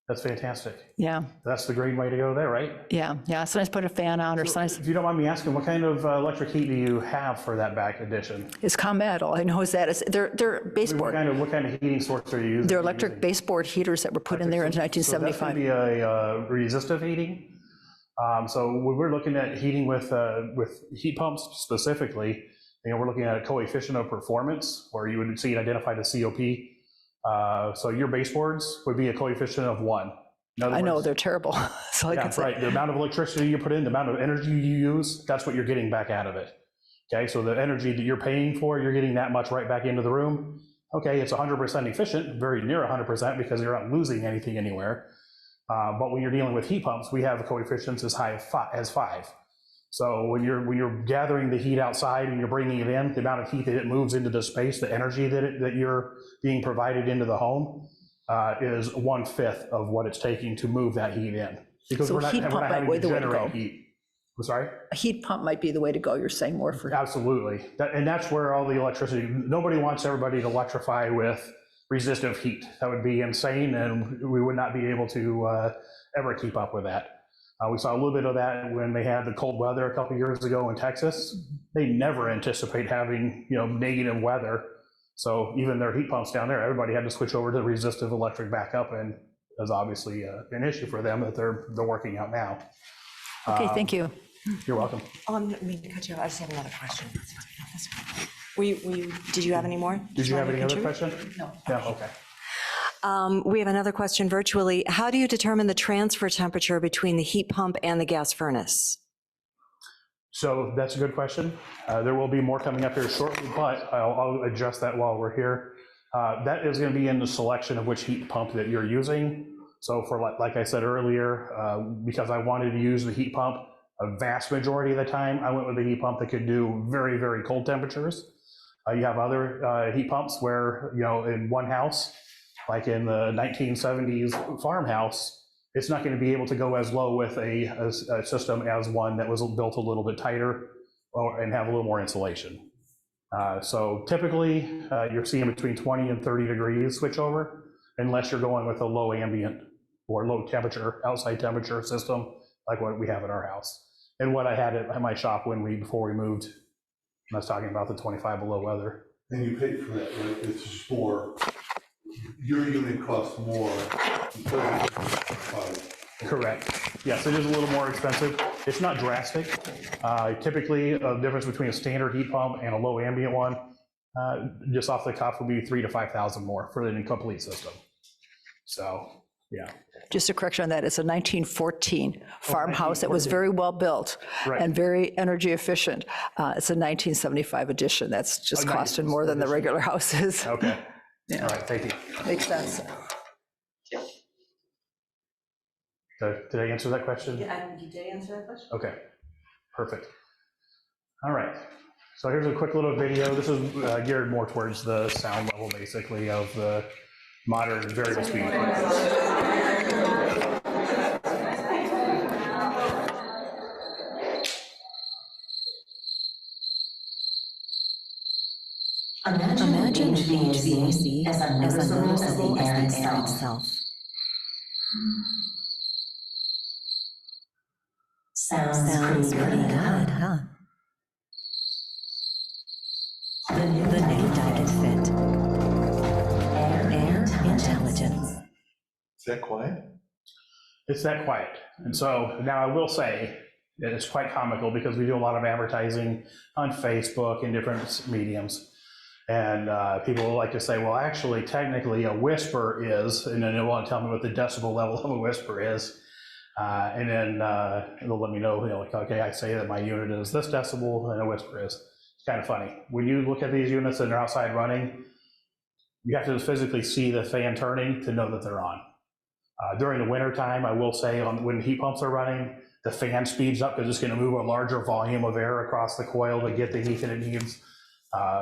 That's fantastic. Yeah. That's the green way to go there, right? Yeah. Sometimes put a fan on, or sometimes If you don't mind me asking, what kind of electric heat do you have for that back addition? it's ComEd. All I know is that they're baseboard. What kind of heating source are you using? They're electric baseboard heaters that were put in there in So that's 1975. going to be a resistive heating. So when we're looking at heating with heat pumps specifically, we're looking at a coefficient of performance where you would see it identified as COP. So your baseboards would be a coefficient of 1. I know, they're terrible. So I Yeah, can say. right. The amount of electricity you put in, the amount of energy you use, that's what you're getting back out of it. Okay, so the energy that you're paying for, you're getting that much right back into the room. Okay, it's 100% efficient, very near 100% because you're not losing anything anywhere. But when you're dealing with heat pumps, we have coefficients as high as 5. So when you're gathering the heat outside and you're bringing it in, the amount of heat that it moves into the space, the energy that you're being provided into the home is 1/5 of what it's taking to move that heat in. Because So we're not heat pump might having be to the way to generate go. heat. I'm sorry? A heat pump might be the way to go, you're saying, more for. Absolutely. And that's where all the electricity, nobody wants everybody to electrify with resistive heat. That would be insane, and we would not be able to ever keep up with that. We saw a little bit of that when they had the cold weather a couple years ago in Texas. They never anticipate having, negative weather. So even their heat pumps down there, everybody had to switch over to resistive electric backup, and that's obviously an issue for them that they're working out now. Okay, thank you. You're welcome. I mean to cut you off, I just have another question. Did you have any more? Did you have any other contribute? question? No. No, okay. We have another question virtually. How do you determine the transfer temperature between the heat pump and the gas furnace? So that's a good question. There will be more coming up here shortly, but I'll address that while we're here. That is going to be in the selection of which heat pump that you're using. So for like I said earlier, because I wanted to use the heat pump a vast majority of the time, I went with a heat pump that could do very, very cold temperatures. You have other heat pumps where, in one house, like in the 1970s farmhouse, it's not going to be able to go as low with a system as one that was built a little bit tighter and have a little more insulation. So typically, you're seeing between 20 and 30 degrees switchover, unless you're going with a low ambient or low temperature, outside temperature system, like what we have in our house. And what I had at my shop before we moved, I was talking about the 25 below weather. And you pay for that, right? It's just more, your unit costs more because it's Correct. Yes, it is a little more expensive. It's not drastic. Typically, the difference between a standard heat pump and a low ambient one, just off the cuff, would be $3,000 to $5,000 more for the incomplete system. So, yeah. Just a correction on that, it's a 1914 farmhouse that was very well built Right. and very energy efficient. It's a 1975 edition, that's just costing more than the regular houses. Okay. Yeah. All right, thank you. Makes sense. Did I answer that question? Yeah, you did answer that question. Okay, perfect. All right, so here's a quick little video. This is geared more towards the sound level, basically, of the modern variable speed. Imagine HVAC as unnoticeable as the air itself. Sounds pretty good, huh? The new Daikin Fit. Air intelligence. Is that quiet? It's that quiet. And so now I will say that it's quite comical because we do a lot of advertising on Facebook and different mediums. And people like to say, well, actually, technically, a whisper is, and then they want to tell me what the decibel level of a whisper is. And then they'll let me know, like, okay, I say that my unit is this decibel and a whisper is. It's kind of funny. When you look at these units and they're outside running, you have to physically see the fan turning to know that they're on. During the winter time, I will say when heat pumps are running, the fan speeds up because it's going to move a larger volume of air across the coil to get the heat that it needs.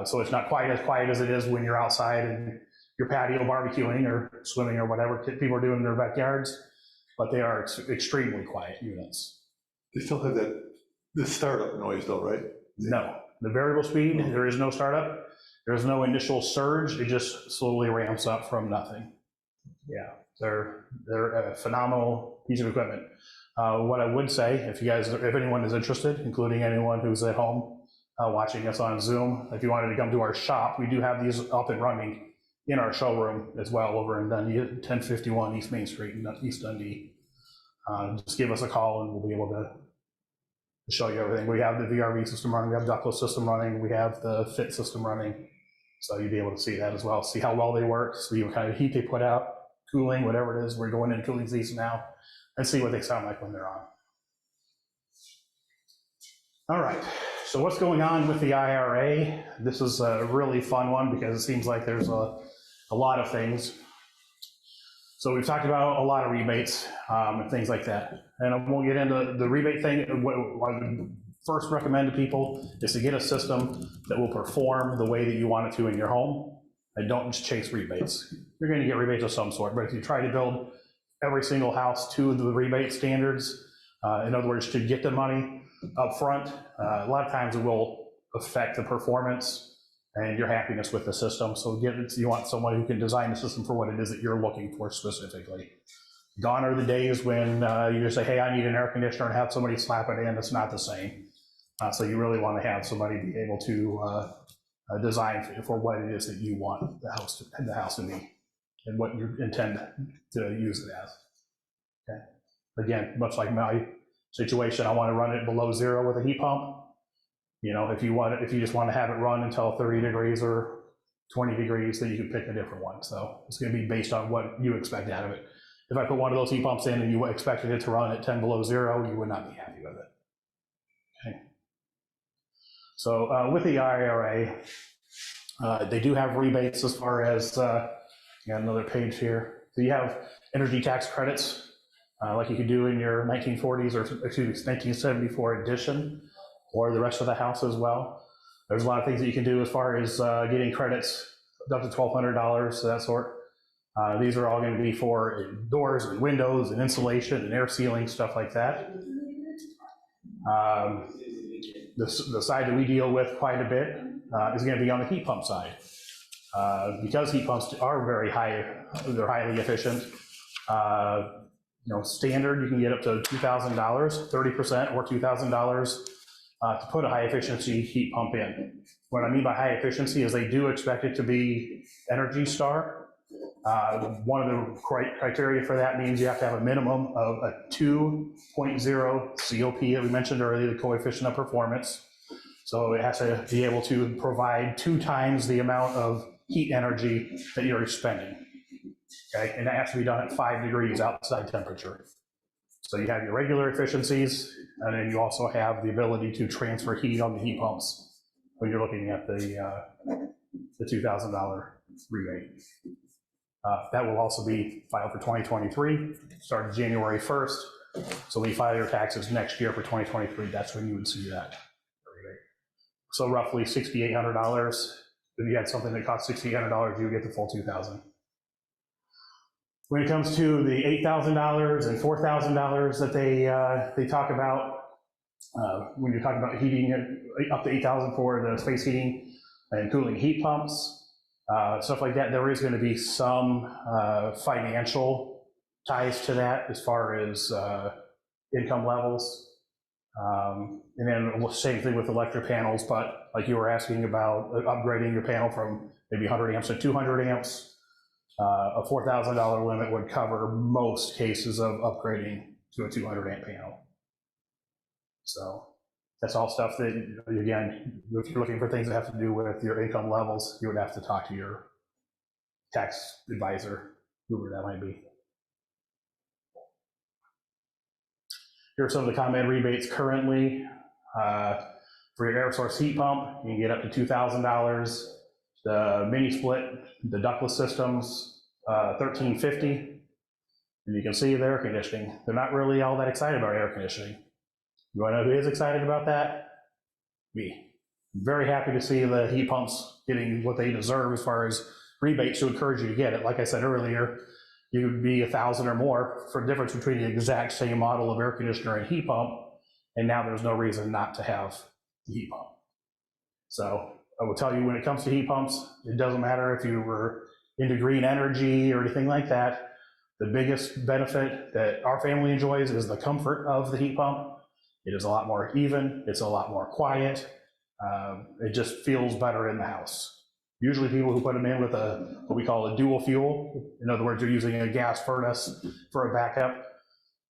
So it's not quite as quiet as it is when you're outside and your patio barbecuing or swimming or whatever people are doing in their backyards, but they are extremely quiet units. They still have the startup noise though, right? No, the variable speed, there is no startup. There's no initial surge. It just slowly ramps up from nothing. Yeah, they're a phenomenal piece of equipment. What I would say, if anyone is interested, including anyone who's at home, watching us on Zoom, if you wanted to come to our shop, we do have these up and running in our showroom as well over in Dundee, 1051 East Main Street in East Dundee. Just give us a call and we'll be able to show you everything. We have the VRV system running, we have ductless system running, we have the FIT system running. So you'll be able to see that as well, see how well they work, see what kind of heat they put out, cooling, whatever it is. We're going into cooling season now and see what they sound like when they're on. All right. So what's going on with the IRA? This is a really fun one because it seems like there's a lot of things. So we've talked about a lot of rebates and things like that. And I won't get into the rebate thing. What I would first recommend to people is to get a system that will perform the way that you want it to in your home, and don't just chase rebates. You're going to get rebates of some sort, but if you try to build every single house to the rebate standards, in other words, to get the money up front, a lot of times it will affect the performance and your happiness with the system. So you want someone who can design the system for what it is that you're looking for specifically. Gone are the days when you just say, hey, I need an air conditioner, and have somebody slap it in. It's not the same. So you really want to have somebody be able to design for what it is that you want the house to be and what you intend to use it as. Okay. Again, much like my situation, I want to run it below 0 with a heat pump. You know, if you just want to have it run until 30 degrees or 20 degrees, then you can pick a different one. So it's going to be based on what you expect out of it. If I put one of those heat pumps in and you expected it to run at 10 below 0, you would not be happy with it. Okay. So with the IRA, they do have rebates as far as, got another page here. So you have energy tax credits, like you could do in your 1940s or, excuse me, 1974 edition, or the rest of the house as well. There's a lot of things that you can do as far as getting credits up to $1,200, that sort. These are all going to be for doors and windows and insulation and air sealing, stuff like that. The side that we deal with quite a bit is going to be on the heat pump side. Because heat pumps are very high, they're highly efficient. You know, standard, you can get up to $2,000, 30% or $2,000 to put a high efficiency heat pump in. What I mean by high efficiency is they do expect it to be Energy Star. One of the criteria for that means you have to have a minimum of a 2.0 COP that we mentioned earlier, the coefficient of performance. So it has to be able to provide 2 times the amount of heat energy that you're expending. Okay, and that has to be done at 5 degrees outside temperature. So you have your regular efficiencies, and then you also have the ability to transfer heat on the heat pumps when you're looking at the $2,000 rebate. That will also be filed for 2023, starting January 1st. So when you file your taxes next year for 2023, that's when you would see that rebate. So roughly $6,800. If you had something that cost $6,800, you would get the full $2,000. When it comes to the $8,000 and $4,000 that they talk about, when you're talking about heating up to $8,000 for the space heating and cooling heat pumps, stuff like that, there is going to be some financial ties to that as far as income levels. And then same thing with electric panels, but like you were asking about upgrading your panel from maybe 100 amps to 200 amps, a $4,000 limit would cover most cases of upgrading to a 200 amp panel. So that's all stuff that, again, if you're looking for things that have to do with your income levels, you would have to talk to your tax advisor, whoever that might be. Here are some of the ComEd rebates currently. For your air source heat pump, you can get up to $2,000. The mini split, the ductless systems, $1,350. And you can see the air conditioning. They're not really all that excited about air conditioning. You want to know who is excited about that? Me. I'm very happy to see the heat pumps getting what they deserve as far as rebates to encourage you to get it. Like I said earlier, you would be $1,000 or more for the difference between the exact same model of air conditioner and heat pump, and now there's no reason not to have the heat pump. So I will tell you, when it comes to heat pumps, it doesn't matter if you were into green energy or anything like that. The biggest benefit that our family enjoys is the comfort of the heat pump. It is a lot more even, it's a lot more quiet. It just feels better in the house. Usually people who put them in with what we call a dual fuel, in other words, you're using a gas furnace for a backup.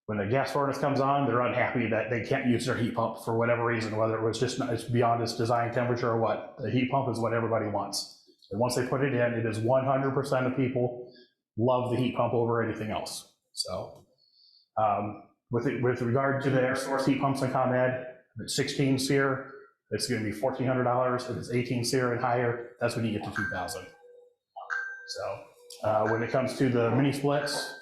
When the gas furnace comes on, they're unhappy that they can't use their heat pump for whatever reason, whether it was just it's beyond its design temperature or what. The heat pump is what everybody wants. And once they put it in, it is 100% of people love the heat pump over anything else. So with regard to the air source heat pumps in ComEd, if it's 16 SEER, it's going to be $1,400. If it's 18 SEER and higher, that's when you get to $2,000. So when it comes to the mini splits,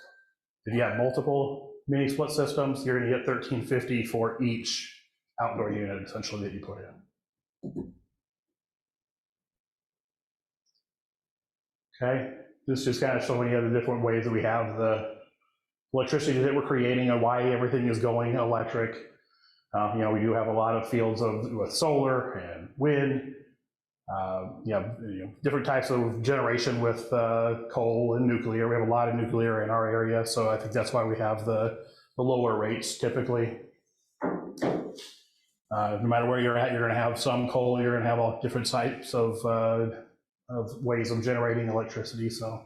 if you have multiple mini split systems, you're going to get $1,350 for each outdoor unit essentially that you put in. Okay, this is just kind of showing you the different ways that we have the electricity that we're creating and why everything is going electric. You know, we do have a lot of fields with solar and wind, different types of generation with coal and nuclear. We have a lot of nuclear in our area, so I think that's why we have the lower rates typically. No matter where you're at, you're going to have some coal, you're going to have all different types of ways of generating electricity. So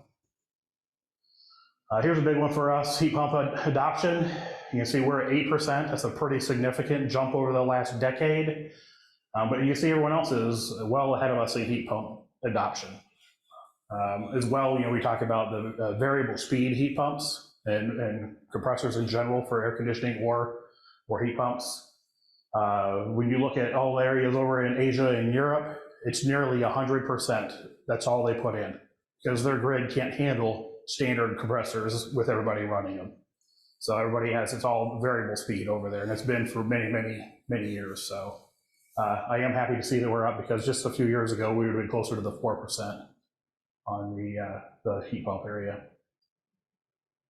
here's a big one for us, heat pump adoption. you can see we're at 8%. That's a pretty significant jump over the last decade. But you see everyone else is well ahead of us in heat pump adoption. As well, we talk about the variable speed heat pumps and compressors in general for air conditioning or heat pumps. When you look at all areas over in Asia and Europe, it's nearly 100%. That's all they put in because their grid can't handle standard compressors with everybody running them. So everybody it's all variable speed over there, and it's been for many, many, many years. So I am happy to see that we're up because just a few years ago, we would have been closer to the 4% on the heat pump area.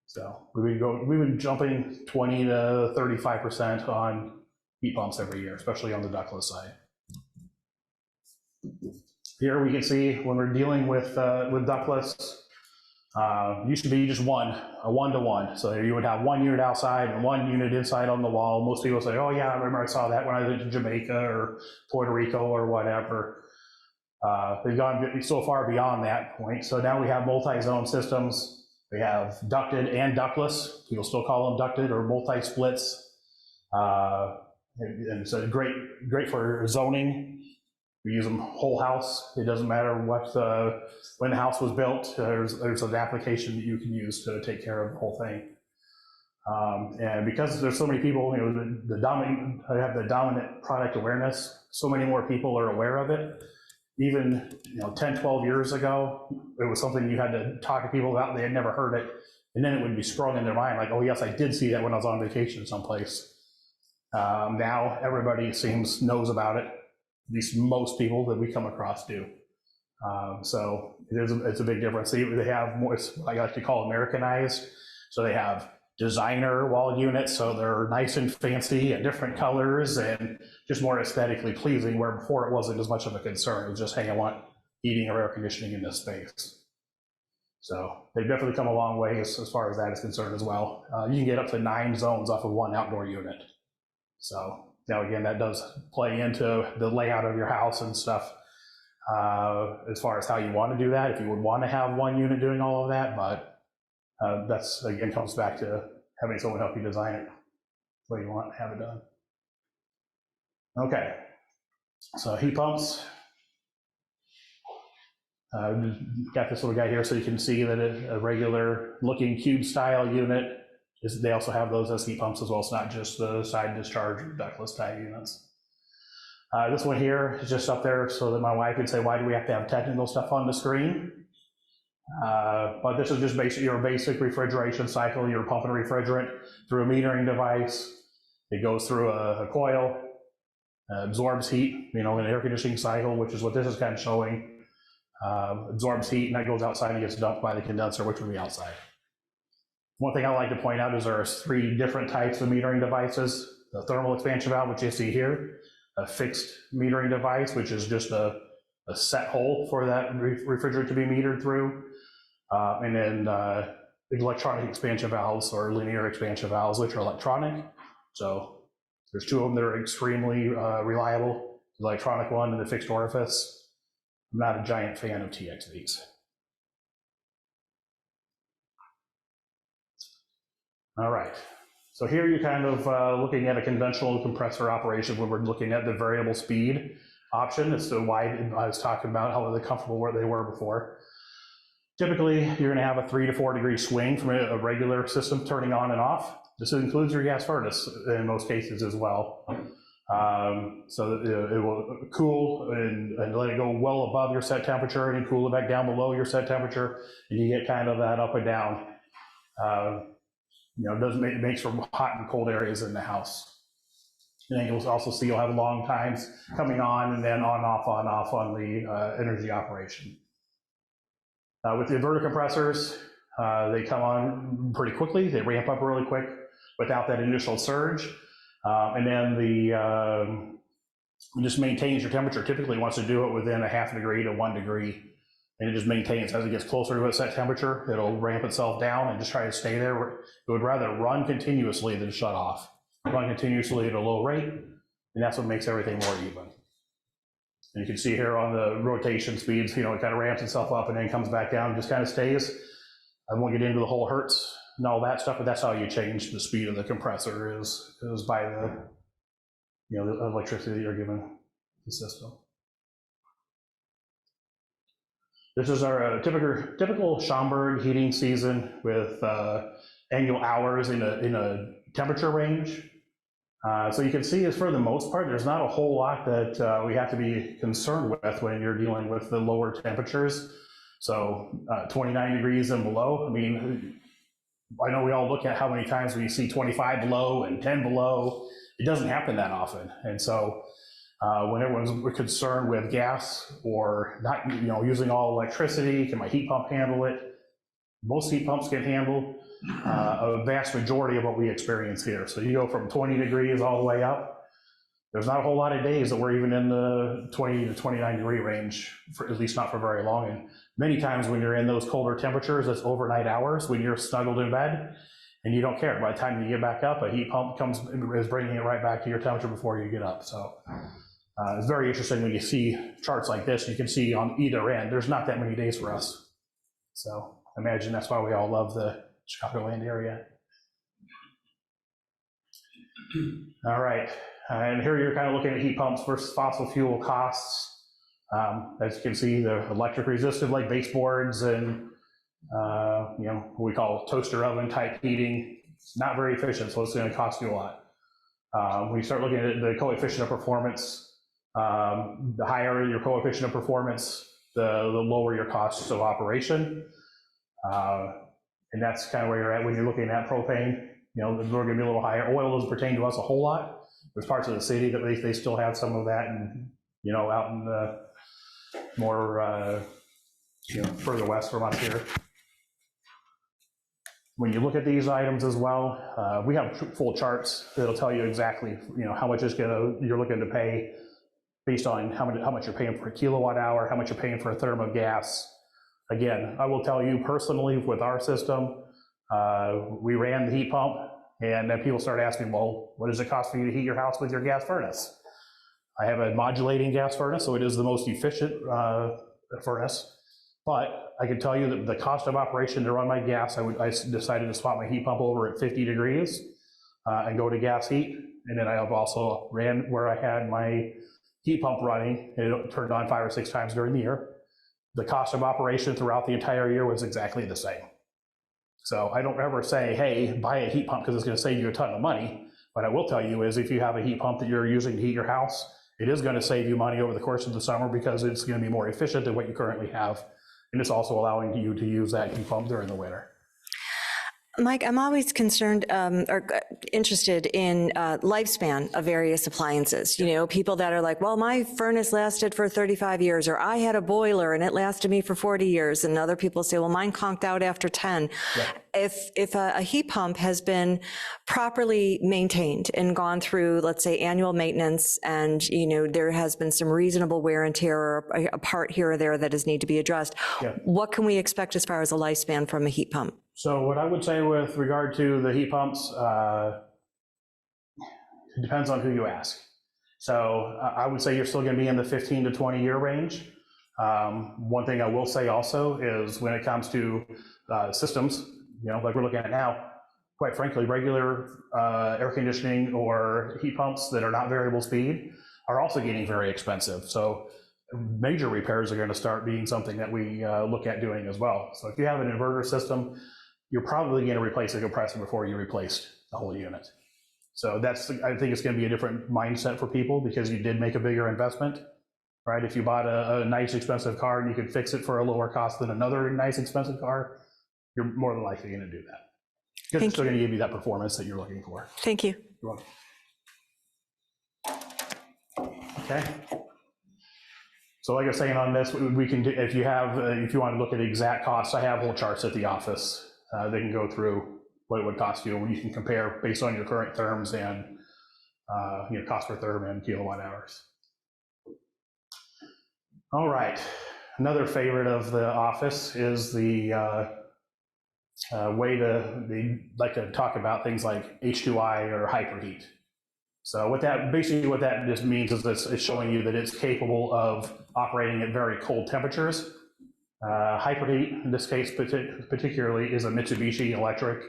So we've been jumping 20 to 35% on heat pumps every year, especially on the ductless side. Here we can see when we're dealing with ductless, used to be just a 1-to-1. So you would have one unit outside and one unit inside on the wall. Most people say, oh yeah, I remember I saw that when I was in Jamaica or Puerto Rico or whatever. They've gone so far beyond that point. So now we have multi-zone systems. We have ducted and ductless. People still call them ducted or multi-splits. And so great for zoning. We use them whole house. It doesn't matter when the house was built. There's an application that you can use to take care of the whole thing. And because there's so many people, I have the dominant product awareness. So many more people are aware of it. Even 10, 12 years ago, it was something you had to talk to people about. They had never heard it, and then it would be sprung in their mind like, oh yes, I did see that when I was on vacation someplace. Now everybody knows about it. At least most people that we come across do. So it's a big difference. They have more, I like to call Americanized. So they have designer wall units, so they're nice and fancy and different colors and just more aesthetically pleasing, where before it wasn't as much of a concern. It was just, hey, I want heating or air conditioning in this space. So they've definitely come a long way as far as that is concerned as well. You can get up to 9 zones off of one outdoor unit. So now again, that does play into the layout of your house and stuff as far as how you want to do that, if you would want to have one unit doing all of that, but that's, again, comes back to having someone help you design it the way you want to have it done. Okay, so heat pumps. Got this little guy here so you can see that a regular looking cube style unit they also have those as heat pumps as well. It's not just the side discharge or ductless type units. This one here is just up there so that my wife can say, why do we have to have technical stuff on the screen? But this is just your basic refrigeration cycle. You're pumping refrigerant through a metering device. It goes through a coil, absorbs heat, an air conditioning cycle, which is what this is kind of showing. Absorbs heat, and that goes outside and gets dumped by the condenser, which would be outside. One thing I like to point out is there are 3 different types of metering devices. The thermal expansion valve, which you see here, a fixed metering device, which is just a set hole for that refrigerant to be metered through. And then electronic expansion valves or linear expansion valves, which are electronic. So there's 2 of them that are extremely reliable, the electronic one and the fixed orifice. I'm not a giant fan of TXVs. All right, so here you're kind of looking at a conventional compressor operation when we're looking at the variable speed option as to why I was talking about how comfortable where they were before. Typically, you're going to have a 3 to 4 degree swing from a regular system turning on and off. This includes your gas furnace in most cases as well. So it will cool and let it go well above your set temperature and cool it back down below your set temperature, and you get kind of that up and down. It makes for hot and cold areas in the house. And then you'll also see you'll have long times coming on and then on, off on the energy operation. With the inverter compressors, they come on pretty quickly. They ramp up really quick without that initial surge. And then it just maintains your temperature. Typically wants to do it within a ½ degree to 1 degree. And it just maintains as it gets closer to a set temperature, it'll ramp itself down and just try to stay there. It would rather run continuously than shut off. Run continuously at a low rate, and that's what makes everything more even. And you can see here on the rotation speeds, it kind of ramps itself up and then comes back down and just kind of stays. I won't get into the whole hertz and all that stuff, but that's how you change the speed of the compressor is by the, the electricity you're giving the system. This is our typical Schaumburg heating season with annual hours in a temperature range. So you can see is for the most part, there's not a whole lot that we have to be concerned with when you're dealing with the lower temperatures. So 29 degrees and below, I mean, I know we all look at how many times we see 25 below and 10 below. It doesn't happen that often. And so when everyone's concerned with gas or not, using all electricity, can my heat pump handle it? Most heat pumps can handle a vast majority of what we experience here. So you go from 20 degrees all the way up. There's not a whole lot of days that we're even in the 20 to 29 degree range, at least not for very long. And many times when you're in those colder temperatures, it's overnight hours when you're snuggled in bed and you don't care. By the time you get back up, a heat pump is bringing it right back to your temperature before you get up. So it's very interesting when you see charts like this. You can see on either end, there's not that many days for us. So imagine that's why we all love the Chicagoland area. All right, and here you're kind of looking at heat pumps versus fossil fuel costs. As you can see, the electric resistive like baseboards and what we call toaster oven type heating, it's not very efficient, so it's going to cost you a lot. When you start looking at the coefficient of performance, the higher your coefficient of performance, the lower your costs of operation. And that's kind of where you're at when you're looking at propane. We're going to be a little higher. Oil doesn't pertain to us a whole lot. There's parts of the city that they still have some of that, and out in the more further west from us here. When you look at these items as well, we have full charts that'll tell you exactly how much you're looking to pay based on how much you're paying for a kilowatt hour, how much you're paying for a therm of gas. Again, I will tell you personally, with our system, we ran the heat pump, and then people started asking, well, what does it cost for you to heat your house with your gas furnace? I have a modulating gas furnace, so it is the most efficient furnace. But I can tell you that the cost of operation to run my gas, I decided to swap my heat pump over at 50 degrees and go to gas heat. And then I have also ran where I had my heat pump running, and it turned on 5 or 6 times during the year. The cost of operation throughout the entire year was exactly the same. So I don't ever say, hey, buy a heat pump because it's going to save you a ton of money. What I will tell you is if you have a heat pump that you're using to heat your house, it is going to save you money over the course of the summer because it's going to be more efficient than what you currently have. And it's also allowing you to use that heat pump during the winter. Mike, I'm always concerned or interested in lifespan of various appliances. People that are like, well, my furnace lasted for 35 years, or I had a boiler and it lasted me for 40 years. And other people say, well, mine conked out after 10. Yeah. If a heat pump has been properly maintained and gone through, let's say, annual maintenance, and there has been some reasonable wear and tear or a part here or there that is need to be addressed, what can we expect as far as a lifespan from a heat pump? So what I would say with regard to the heat pumps, it depends on who you ask. So I would say you're still going to be in the 15 to 20 year range. One thing I will say also is when it comes to systems, like we're looking at now, quite frankly, regular air conditioning or heat pumps that are not variable speed are also getting very expensive. So major repairs are going to start being something that we look at doing as well. So if you have an inverter system, you're probably going to replace the compressor before you replaced the whole unit. So I think it's going to be a different mindset for people because you did make a bigger investment, right? If you bought a nice expensive car and you could fix it for a lower cost than another nice expensive car, you're more than likely going to do that. Because it's still going to give you that performance that you're looking for. Thank you. You're welcome. Okay. So like I was saying on this, we can do, if you want to look at exact costs, I have whole charts at the office. They can go through what it would cost you, and you can compare based on your current therms and cost per therm and kilowatt hours. All right, another favorite of the office is the way they like to talk about things like H2I or hyperheat. So what that just means is it's showing you that it's capable of operating at very cold temperatures. Hyperheat, in this case particularly, is a Mitsubishi Electric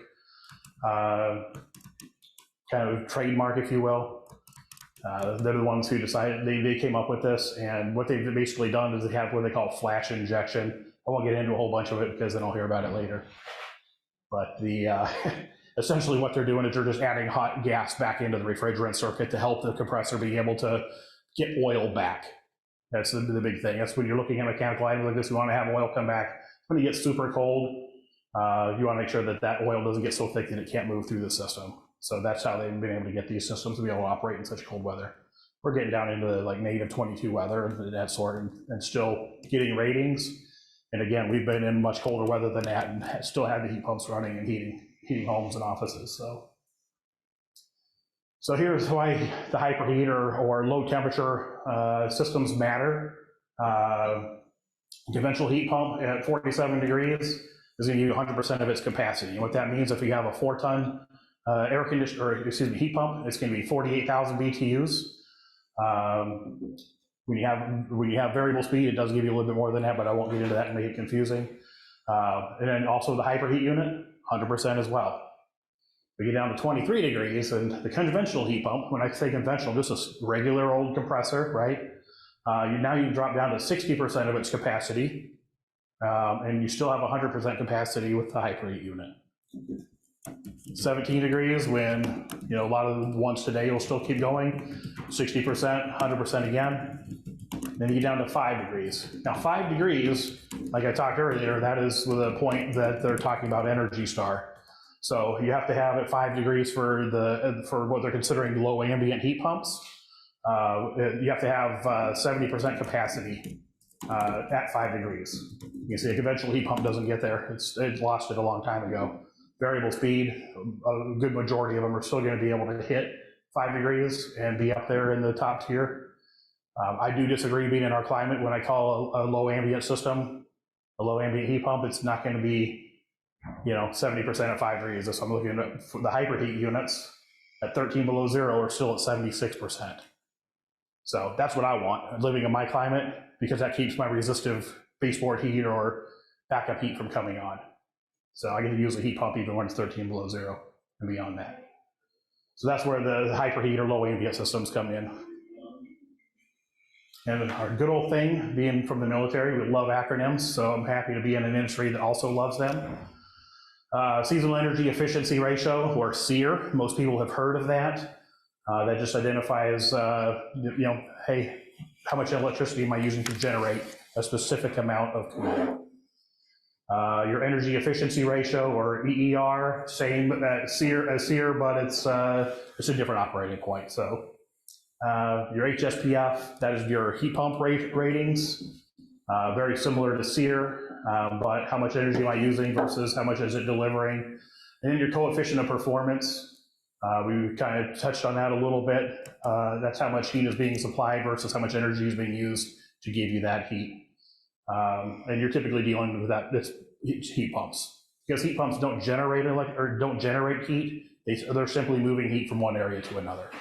kind of trademark, if you will. They're the ones who decided, they came up with this, and what they've basically done is they have what they call flash injection. I won't get into a whole bunch of it because then I'll hear about it later. But the essentially what they're doing is they're just adding hot gas back into the refrigerant circuit to help the compressor be able to get oil back. That's the big thing. That's when you're looking at mechanical items like this, you want to have oil come back. When it gets super cold, you want to make sure that that oil doesn't get so thick that it can't move through the system. So that's how they've been able to get these systems to be able to operate in such cold weather. We're getting down into like -22 weather and that sort, and still getting ratings. And again, we've been in much colder weather than that and still have the heat pumps running and heating homes and offices. So here's why the hyperheat or low temperature systems matter. Conventional heat pump at 47 degrees is going to give you 100% of its capacity. And what that means, if you have a 4-ton air conditioner, or excuse me, heat pump, it's going to be 48,000 BTUs. When you have variable speed, it does give you a little bit more than that, but I won't get into that and make it confusing. And then also the hyperheat unit, 100% as well. We get down to 23 degrees, and the conventional heat pump, when I say conventional, this is regular old compressor, right? Now you drop down to 60% of its capacity, and you still have 100% capacity with the hyperheat unit. 17 degrees, when a lot of the ones today will still keep going, 60%, 100% again. Then you get down to 5 degrees. Now 5 degrees, like I talked earlier, that is the point that they're talking about Energy Star. So you have to have it 5 degrees for what they're considering low ambient heat pumps. You have to have 70% capacity at 5 degrees. You can see a conventional heat pump doesn't get there. It lost it a long time ago. Variable speed, a good majority of them are still going to be able to hit 5 degrees and be up there in the top tier. I do disagree being in our climate when I call a low ambient system, a low ambient heat pump, it's not going to be 70% at 5 degrees. So I'm looking at the hyperheat units at 13 below zero are still at 76%. So that's what I want, living in my climate, because that keeps my resistive baseboard heat or backup heat from coming on. So I get to use a heat pump even when it's 13 below zero and beyond that. So that's where the hyperheat or low ambient systems come in. And our good old thing, being from the military, we love acronyms, so I'm happy to be in an industry that also loves them. Seasonal Energy Efficiency Ratio, or SEER, most people have heard of that. That just identifies, hey, how much electricity am I using to generate a specific amount of cooling? Your Energy Efficiency Ratio, or EER, same as SEER, but it's a different operating point. So your HSPF, that is your heat pump ratings, very similar to SEER, but how much energy am I using versus how much is it delivering? And then your coefficient of performance, we kind of touched on that a little bit. That's how much heat is being supplied versus how much energy is being used to give you that heat. And you're typically dealing with this heat pumps, because heat pumps don't generate heat. They're simply moving heat from one area to another.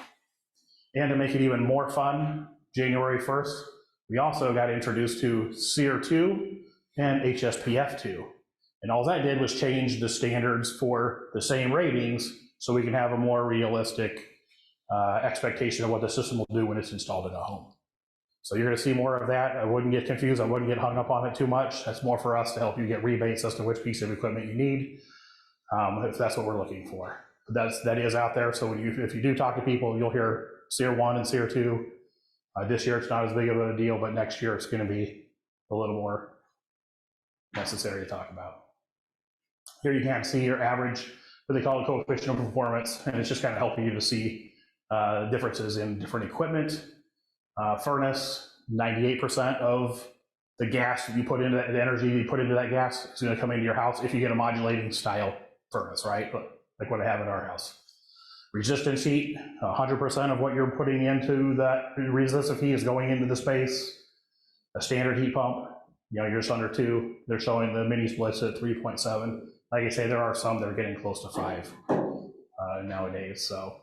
And to make it even more fun, January 1st, we also got introduced to SEER 2 and HSPF 2. And all that did was change the standards for the same ratings so we can have a more realistic expectation of what the system will do when it's installed in a home. So you're going to see more of that. I wouldn't get confused. I wouldn't get hung up on it too much. That's more for us to help you get rebates as to which piece of equipment you need, if that's what we're looking for. But that is out there. So if you do talk to people, you'll hear SEER 1 and SEER 2. This year it's not as big of a deal, but next year it's going to be a little more necessary to talk about. Here you can see your average, what they call a coefficient of performance, and it's just kind of helping you to see differences in different equipment. Furnace, 98% of the gas you put into that, the energy you put into that gas is going to come into your house if you get a modulating style furnace, right? Like what I have in our house. Resistance heat, 100% of what you're putting into that resistive heat is going into the space. A standard heat pump, you're just under 2. They're showing the mini splits at 3.7. Like I say, there are some that are getting close to 5 nowadays. So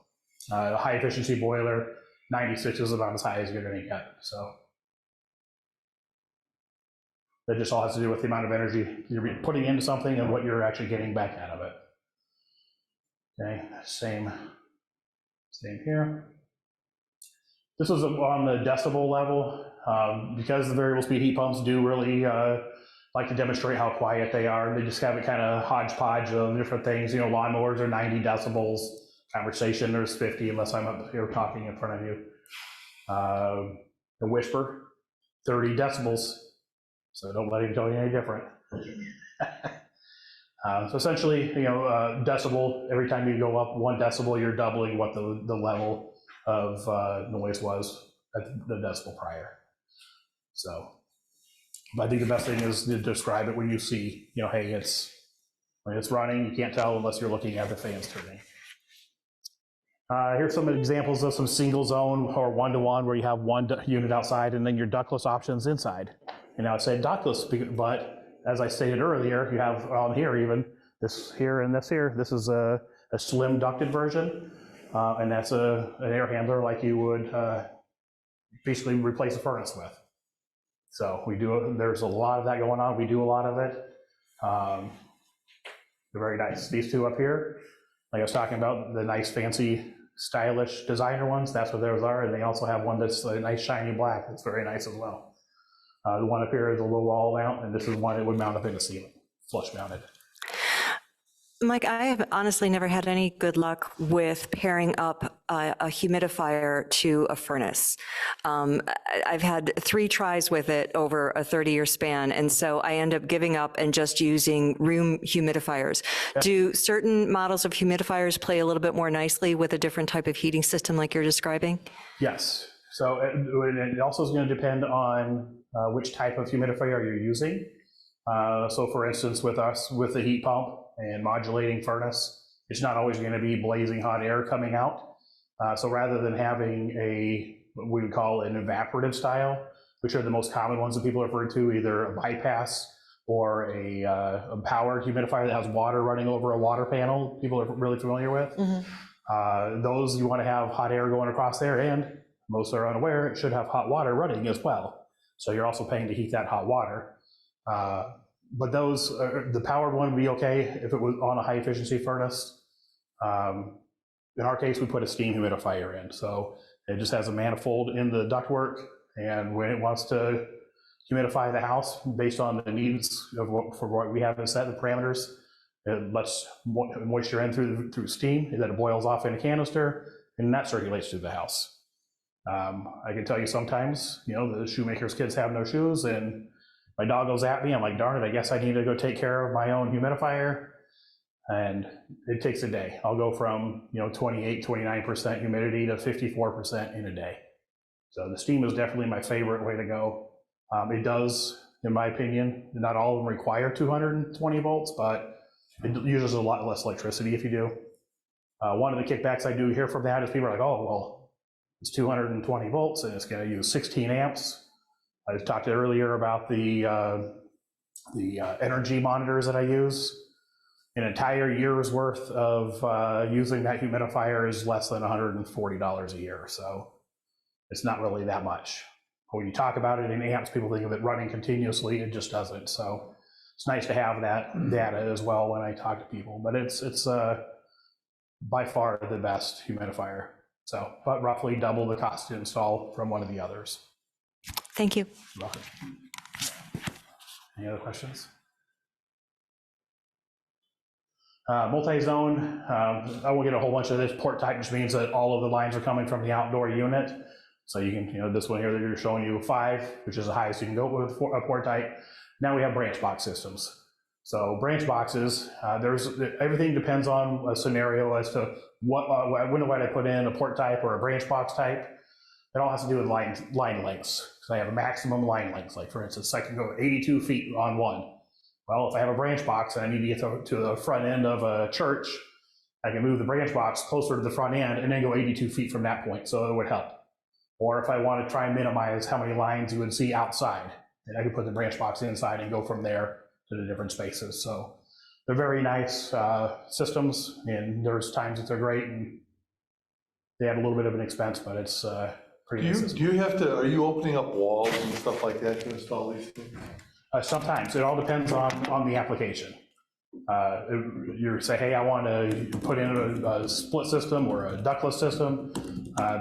high efficiency boiler, 96 is about as high as you're going to get. So that just all has to do with the amount of energy you're putting into something and what you're actually getting back out of it. Okay, same here. This is on the decibel level. Because the variable speed heat pumps do really like to demonstrate how quiet they are. They just have it kind of hodgepodge of different things. You know, lawnmowers are 90 decibels. Conversation, there's 50, unless I'm up here talking in front of you. The whisper, 30 decibels. So don't let him tell you any different. So essentially, you know, decibel, every time you go up 1 decibel, you're doubling what the level of noise was at the decibel prior. So I think the best thing is to describe it when you see, you know, hey, when it's running, you can't tell unless you're looking at the fans turning. Here's some examples of some single zone or one-to-one where you have one unit outside and then your ductless options inside. And now I say ductless, but as I stated earlier, you have on here even this here and this here. This is a slim ducted version, and that's an air handler like you would basically replace a furnace with. So there's a lot of that going on. We do a lot of it. They're very nice. These two up here, like I was talking about, the nice, fancy, stylish designer ones, that's what those are. And they also have one that's a nice, shiny black. That's very nice as well. The one up here is a low wall mount, and this is one that would mount up in the ceiling, flush mounted. Mike, I have honestly never had any good luck with pairing up a humidifier to a furnace. I've had 3 tries with it over a 30-year span, and so I end up giving up and just using room humidifiers. Yeah. Do certain models of humidifiers play a little bit more nicely with a different type of heating system like you're describing? Yes. So it also is going to depend on which type of humidifier you're using. So for instance, with us, with the heat pump and modulating furnace, it's not always going to be blazing hot air coming out. So rather than having what we would call an evaporative style, which are the most common ones that people refer to, either a bypass or a power humidifier that has water running over a water panel, people are really familiar with. Mm-hmm. Those you want to have hot air going across there, and most are unaware, it should have hot water running as well. So you're also paying to heat that hot water. But those, the powered one would be okay if it was on a high efficiency furnace. In our case, we put a steam humidifier in. So it just has a manifold in the ductwork, and when it wants to humidify the house based on the needs of what we have set, the parameters, it lets moisture in through steam, and then it boils off in a canister, and that circulates through the house. I can tell you sometimes, you know, the shoemaker's kids have no shoes, and my dog goes at me, I'm like, darn it, I guess I need to go take care of my own humidifier. And it takes a day. I'll go from, you know, 28, 29% humidity to 54% in a day. So the steam is definitely my favorite way to go. It does, in my opinion, not all of them require 220 volts, but it uses a lot less electricity if you do. One of the kickbacks I do hear from that is people are like, oh, well, it's 220 volts and it's going to use 16 amps. I talked earlier about the energy monitors that I use. An entire year's worth of using that humidifier is less than $140 a year, so it's not really that much. When you talk about it in amps, people think of it running continuously. It just doesn't. So it's nice to have that data as well when I talk to people. But it's by far the best humidifier. So, but roughly double the cost to install from one of the others. Thank you. You're welcome. Any other questions? Multi-zone, I won't get a whole bunch of this. Port type just means that all of the lines are coming from the outdoor unit. So you can, you know, this one here that you're showing you 5, which is the highest you can go with a port type. Now we have branch box systems. So branch boxes, everything depends on a scenario as to when do I put in a port type or a branch box type. It all has to do with line lengths. So I have a maximum line length. Like for instance, I can go 82 feet on one. Well, if I have a branch box and I need to get to the front end of a church, I can move the branch box closer to the front end and then go 82 feet from that point, so it would help. Or if I want to try and minimize how many lines you would see outside, then I can put the branch box inside and go from there to the different spaces. So they're very nice systems, and there's times that they're great, and they have a little bit of an expense, but it's pretty nice. Do you have to, are you opening up walls and stuff like that to install these things? Sometimes. It all depends on the application. You say, hey, I want to put in a split system or a ductless system,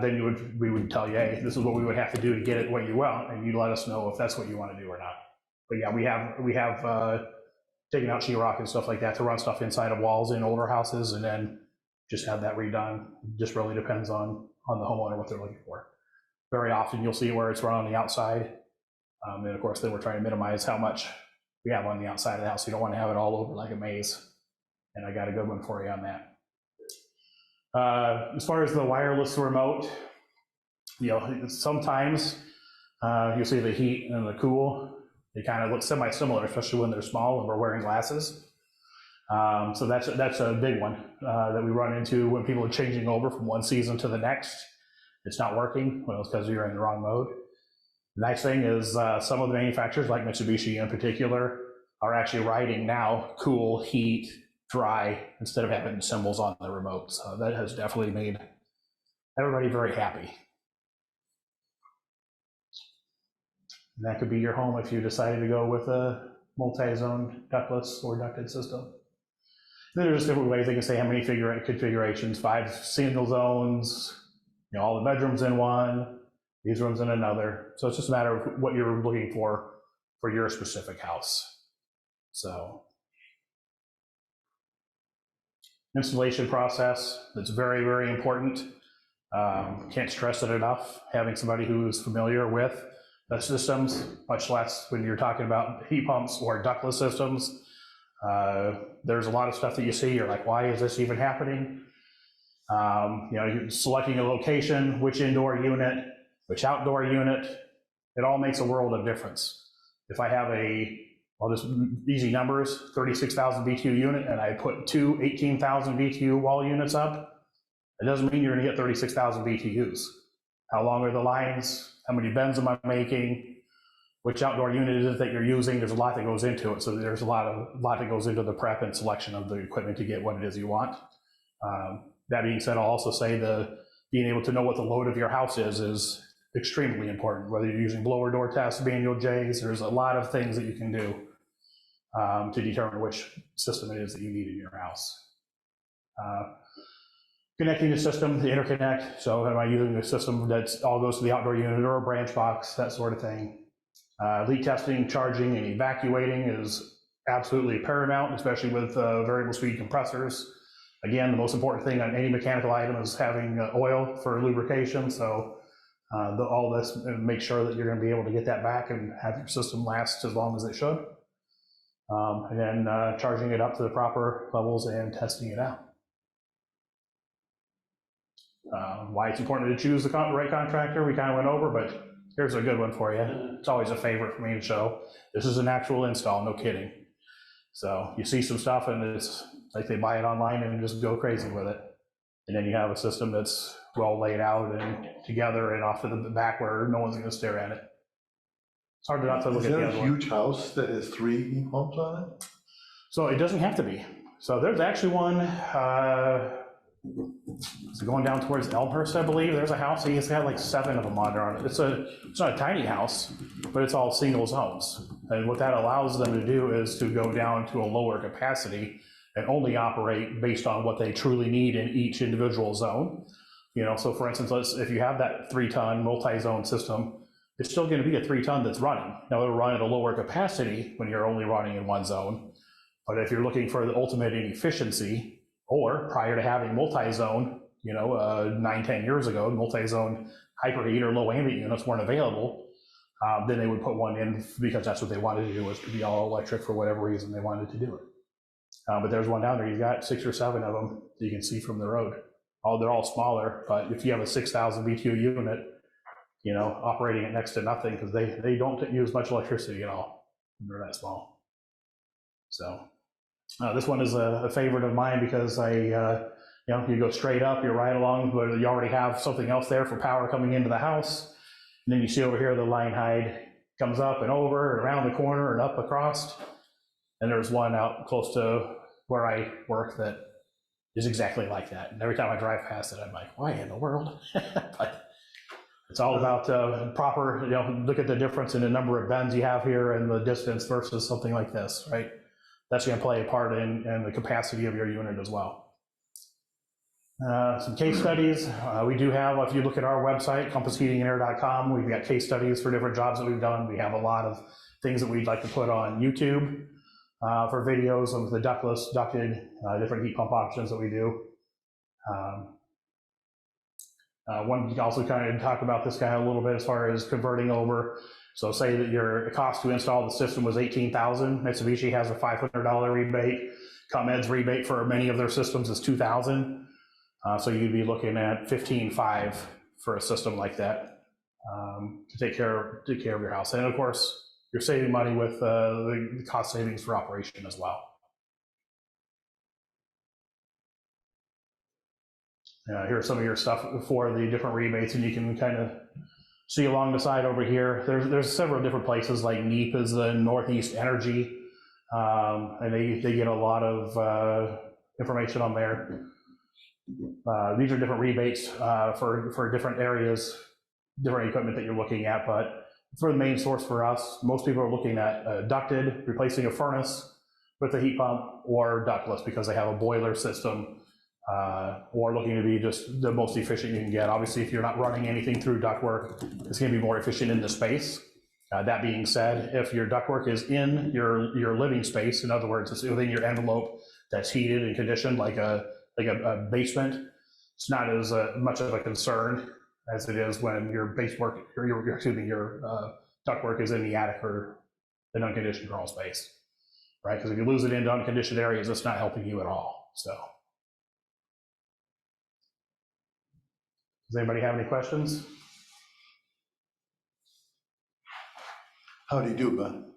then we would tell you, hey, this is what we would have to do to get it what you want, and you let us know if that's what you want to do or not. But yeah, we have taken out sheetrock and stuff like that to run stuff inside of walls in older houses, and then just have that redone. It just really depends on the homeowner, what they're looking for. Very often you'll see where it's run on the outside. And of course, then we're trying to minimize how much we have on the outside of the house. You don't want to have it all over like a maze. And I got a good one for you on that. As far as the wireless remote, sometimes you'll see the heat and the cool. They kind of look semi-similar, especially when they're small and we're wearing glasses. So that's a big one that we run into when people are changing over from one season to the next. It's not working. Well, it's because you're in the wrong mode. The nice thing is some of the manufacturers, like Mitsubishi in particular, are actually writing now cool, heat, dry, instead of having symbols on the remote. So that has definitely made everybody very happy. And that could be your home if you decided to go with a multi-zone ductless or ducted system. Then there's different ways they can say how many configurations, 5 single zones, all the bedrooms in one, these rooms in another. So it's just a matter of what you're looking for your specific house. So installation process, that's very, very important. Can't stress it enough, having somebody who is familiar with the systems, much less when you're talking about heat pumps or ductless systems. There's a lot of stuff that you see, you're like, why is this even happening? You're selecting a location, which indoor unit, which outdoor unit, it all makes a world of difference. If I have just easy numbers, 36,000 BTU unit, and I put 2 18,000 BTU wall units up, it doesn't mean you're gonna get 36,000 BTUs. How long are the lines? How many bends am I making? Which outdoor unit is it that you're using? There's a lot that goes into it. So there's a lot that goes into the prep and selection of the equipment to get what it is you want. That being said, I'll also say being able to know what the load of your house is extremely important. Whether you're using blower door tests, manual J's, there's a lot of things that you can do to determine which system it is that you need in your house. Connecting the system, the interconnect. So am I using a system that all goes to the outdoor unit or a branch box, that sort of thing. Leak testing, charging, and evacuating is absolutely paramount, especially with variable speed compressors. Again, the most important thing on any mechanical item is having oil for lubrication. So all this, make sure that you're going to be able to get that back and have your system last as long as it should. And then charging it up to the proper levels and testing it out. Why it's important to choose the right contractor, we kind of went over, but here's a good one for you. It's always a favorite for me to show. This is an actual install, no kidding. So you see some stuff and it's like they buy it online and just go crazy with it. And then you have a system that's well laid out and together and off to the back where no one's going to stare at it. It's hard not to look at the other one. Is that a huge house that has 3 heat pumps on it? So it doesn't have to be. So there's actually one, so going down towards Elmhurst, I believe, there's a house, he's got like 7 of them on there. It's not a tiny house, but it's all single zones. And what that allows them to do is to go down to a lower capacity and only operate based on what they truly need in each individual zone. So for instance, if you have that 3-ton multi-zone system, it's still going to be a 3-ton that's running. Now it'll run at a lower capacity when you're only running in one zone. But if you're looking for the ultimate in efficiency, or prior to having multi-zone, 9-10 years ago, multi-zone hyperheat or low ambient units weren't available, then they would put one in because that's what they wanted to do, was to be all electric for whatever reason they wanted to do it. But there's one down there, you've got 6 or 7 of them that you can see from the road. They're all smaller, but if you have a 6,000 BTU unit, operating at next to nothing, because they don't use much electricity at all when they're that small. So this one is a favorite of mine because you go straight up, you're right along, but you already have something else there for power coming into the house. And then you see over here, the line hide comes up and over and around the corner and up across. And there's one out close to where I work that is exactly like that. And every time I drive past it, I'm like, why in the world? But it's all about proper, look at the difference in the number of bends you have here and the distance versus something like this, right? that's going to play a part in the capacity of your unit as well. Some case studies. We do have, if you look at our website, compassheatingandair.com, we've got case studies for different jobs that we've done. We have a lot of things that we'd like to put on YouTube for videos of the ductless, ducted, different heat pump options that we do. One, you can also kind of talk about this guy a little bit as far as converting over. So say that your cost to install the system was $18,000. Mitsubishi has a $500 rebate. ComEd's rebate for many of their systems is $2,000. So you'd be looking at $15,500 for a system like that to take care of your house. And of course, you're saving money with the cost savings for operation as well. Here's some of your stuff for the different rebates, and you can kind of see along the side over here. There's several different places, like NEEP is the Northeast Energy, and they get a lot of information on there. These are different rebates for different areas, different equipment that you're looking at, but for the main source for us, most people are looking at ducted, replacing a furnace with a heat pump, or ductless because they have a boiler system, or looking to be just the most efficient you can get. Obviously, if you're not running anything through ductwork, it's going to be more efficient in the space. That being said, if your ductwork is in your living space, in other words, it's within your envelope that's heated and conditioned like a basement, it's not as much of a concern as it is when your basework, or your ductwork is in the attic or an unconditioned crawl space, right? Because if you lose it into unconditioned areas, it's not helping you at all. So, does anybody have any questions? How do you do, Ben?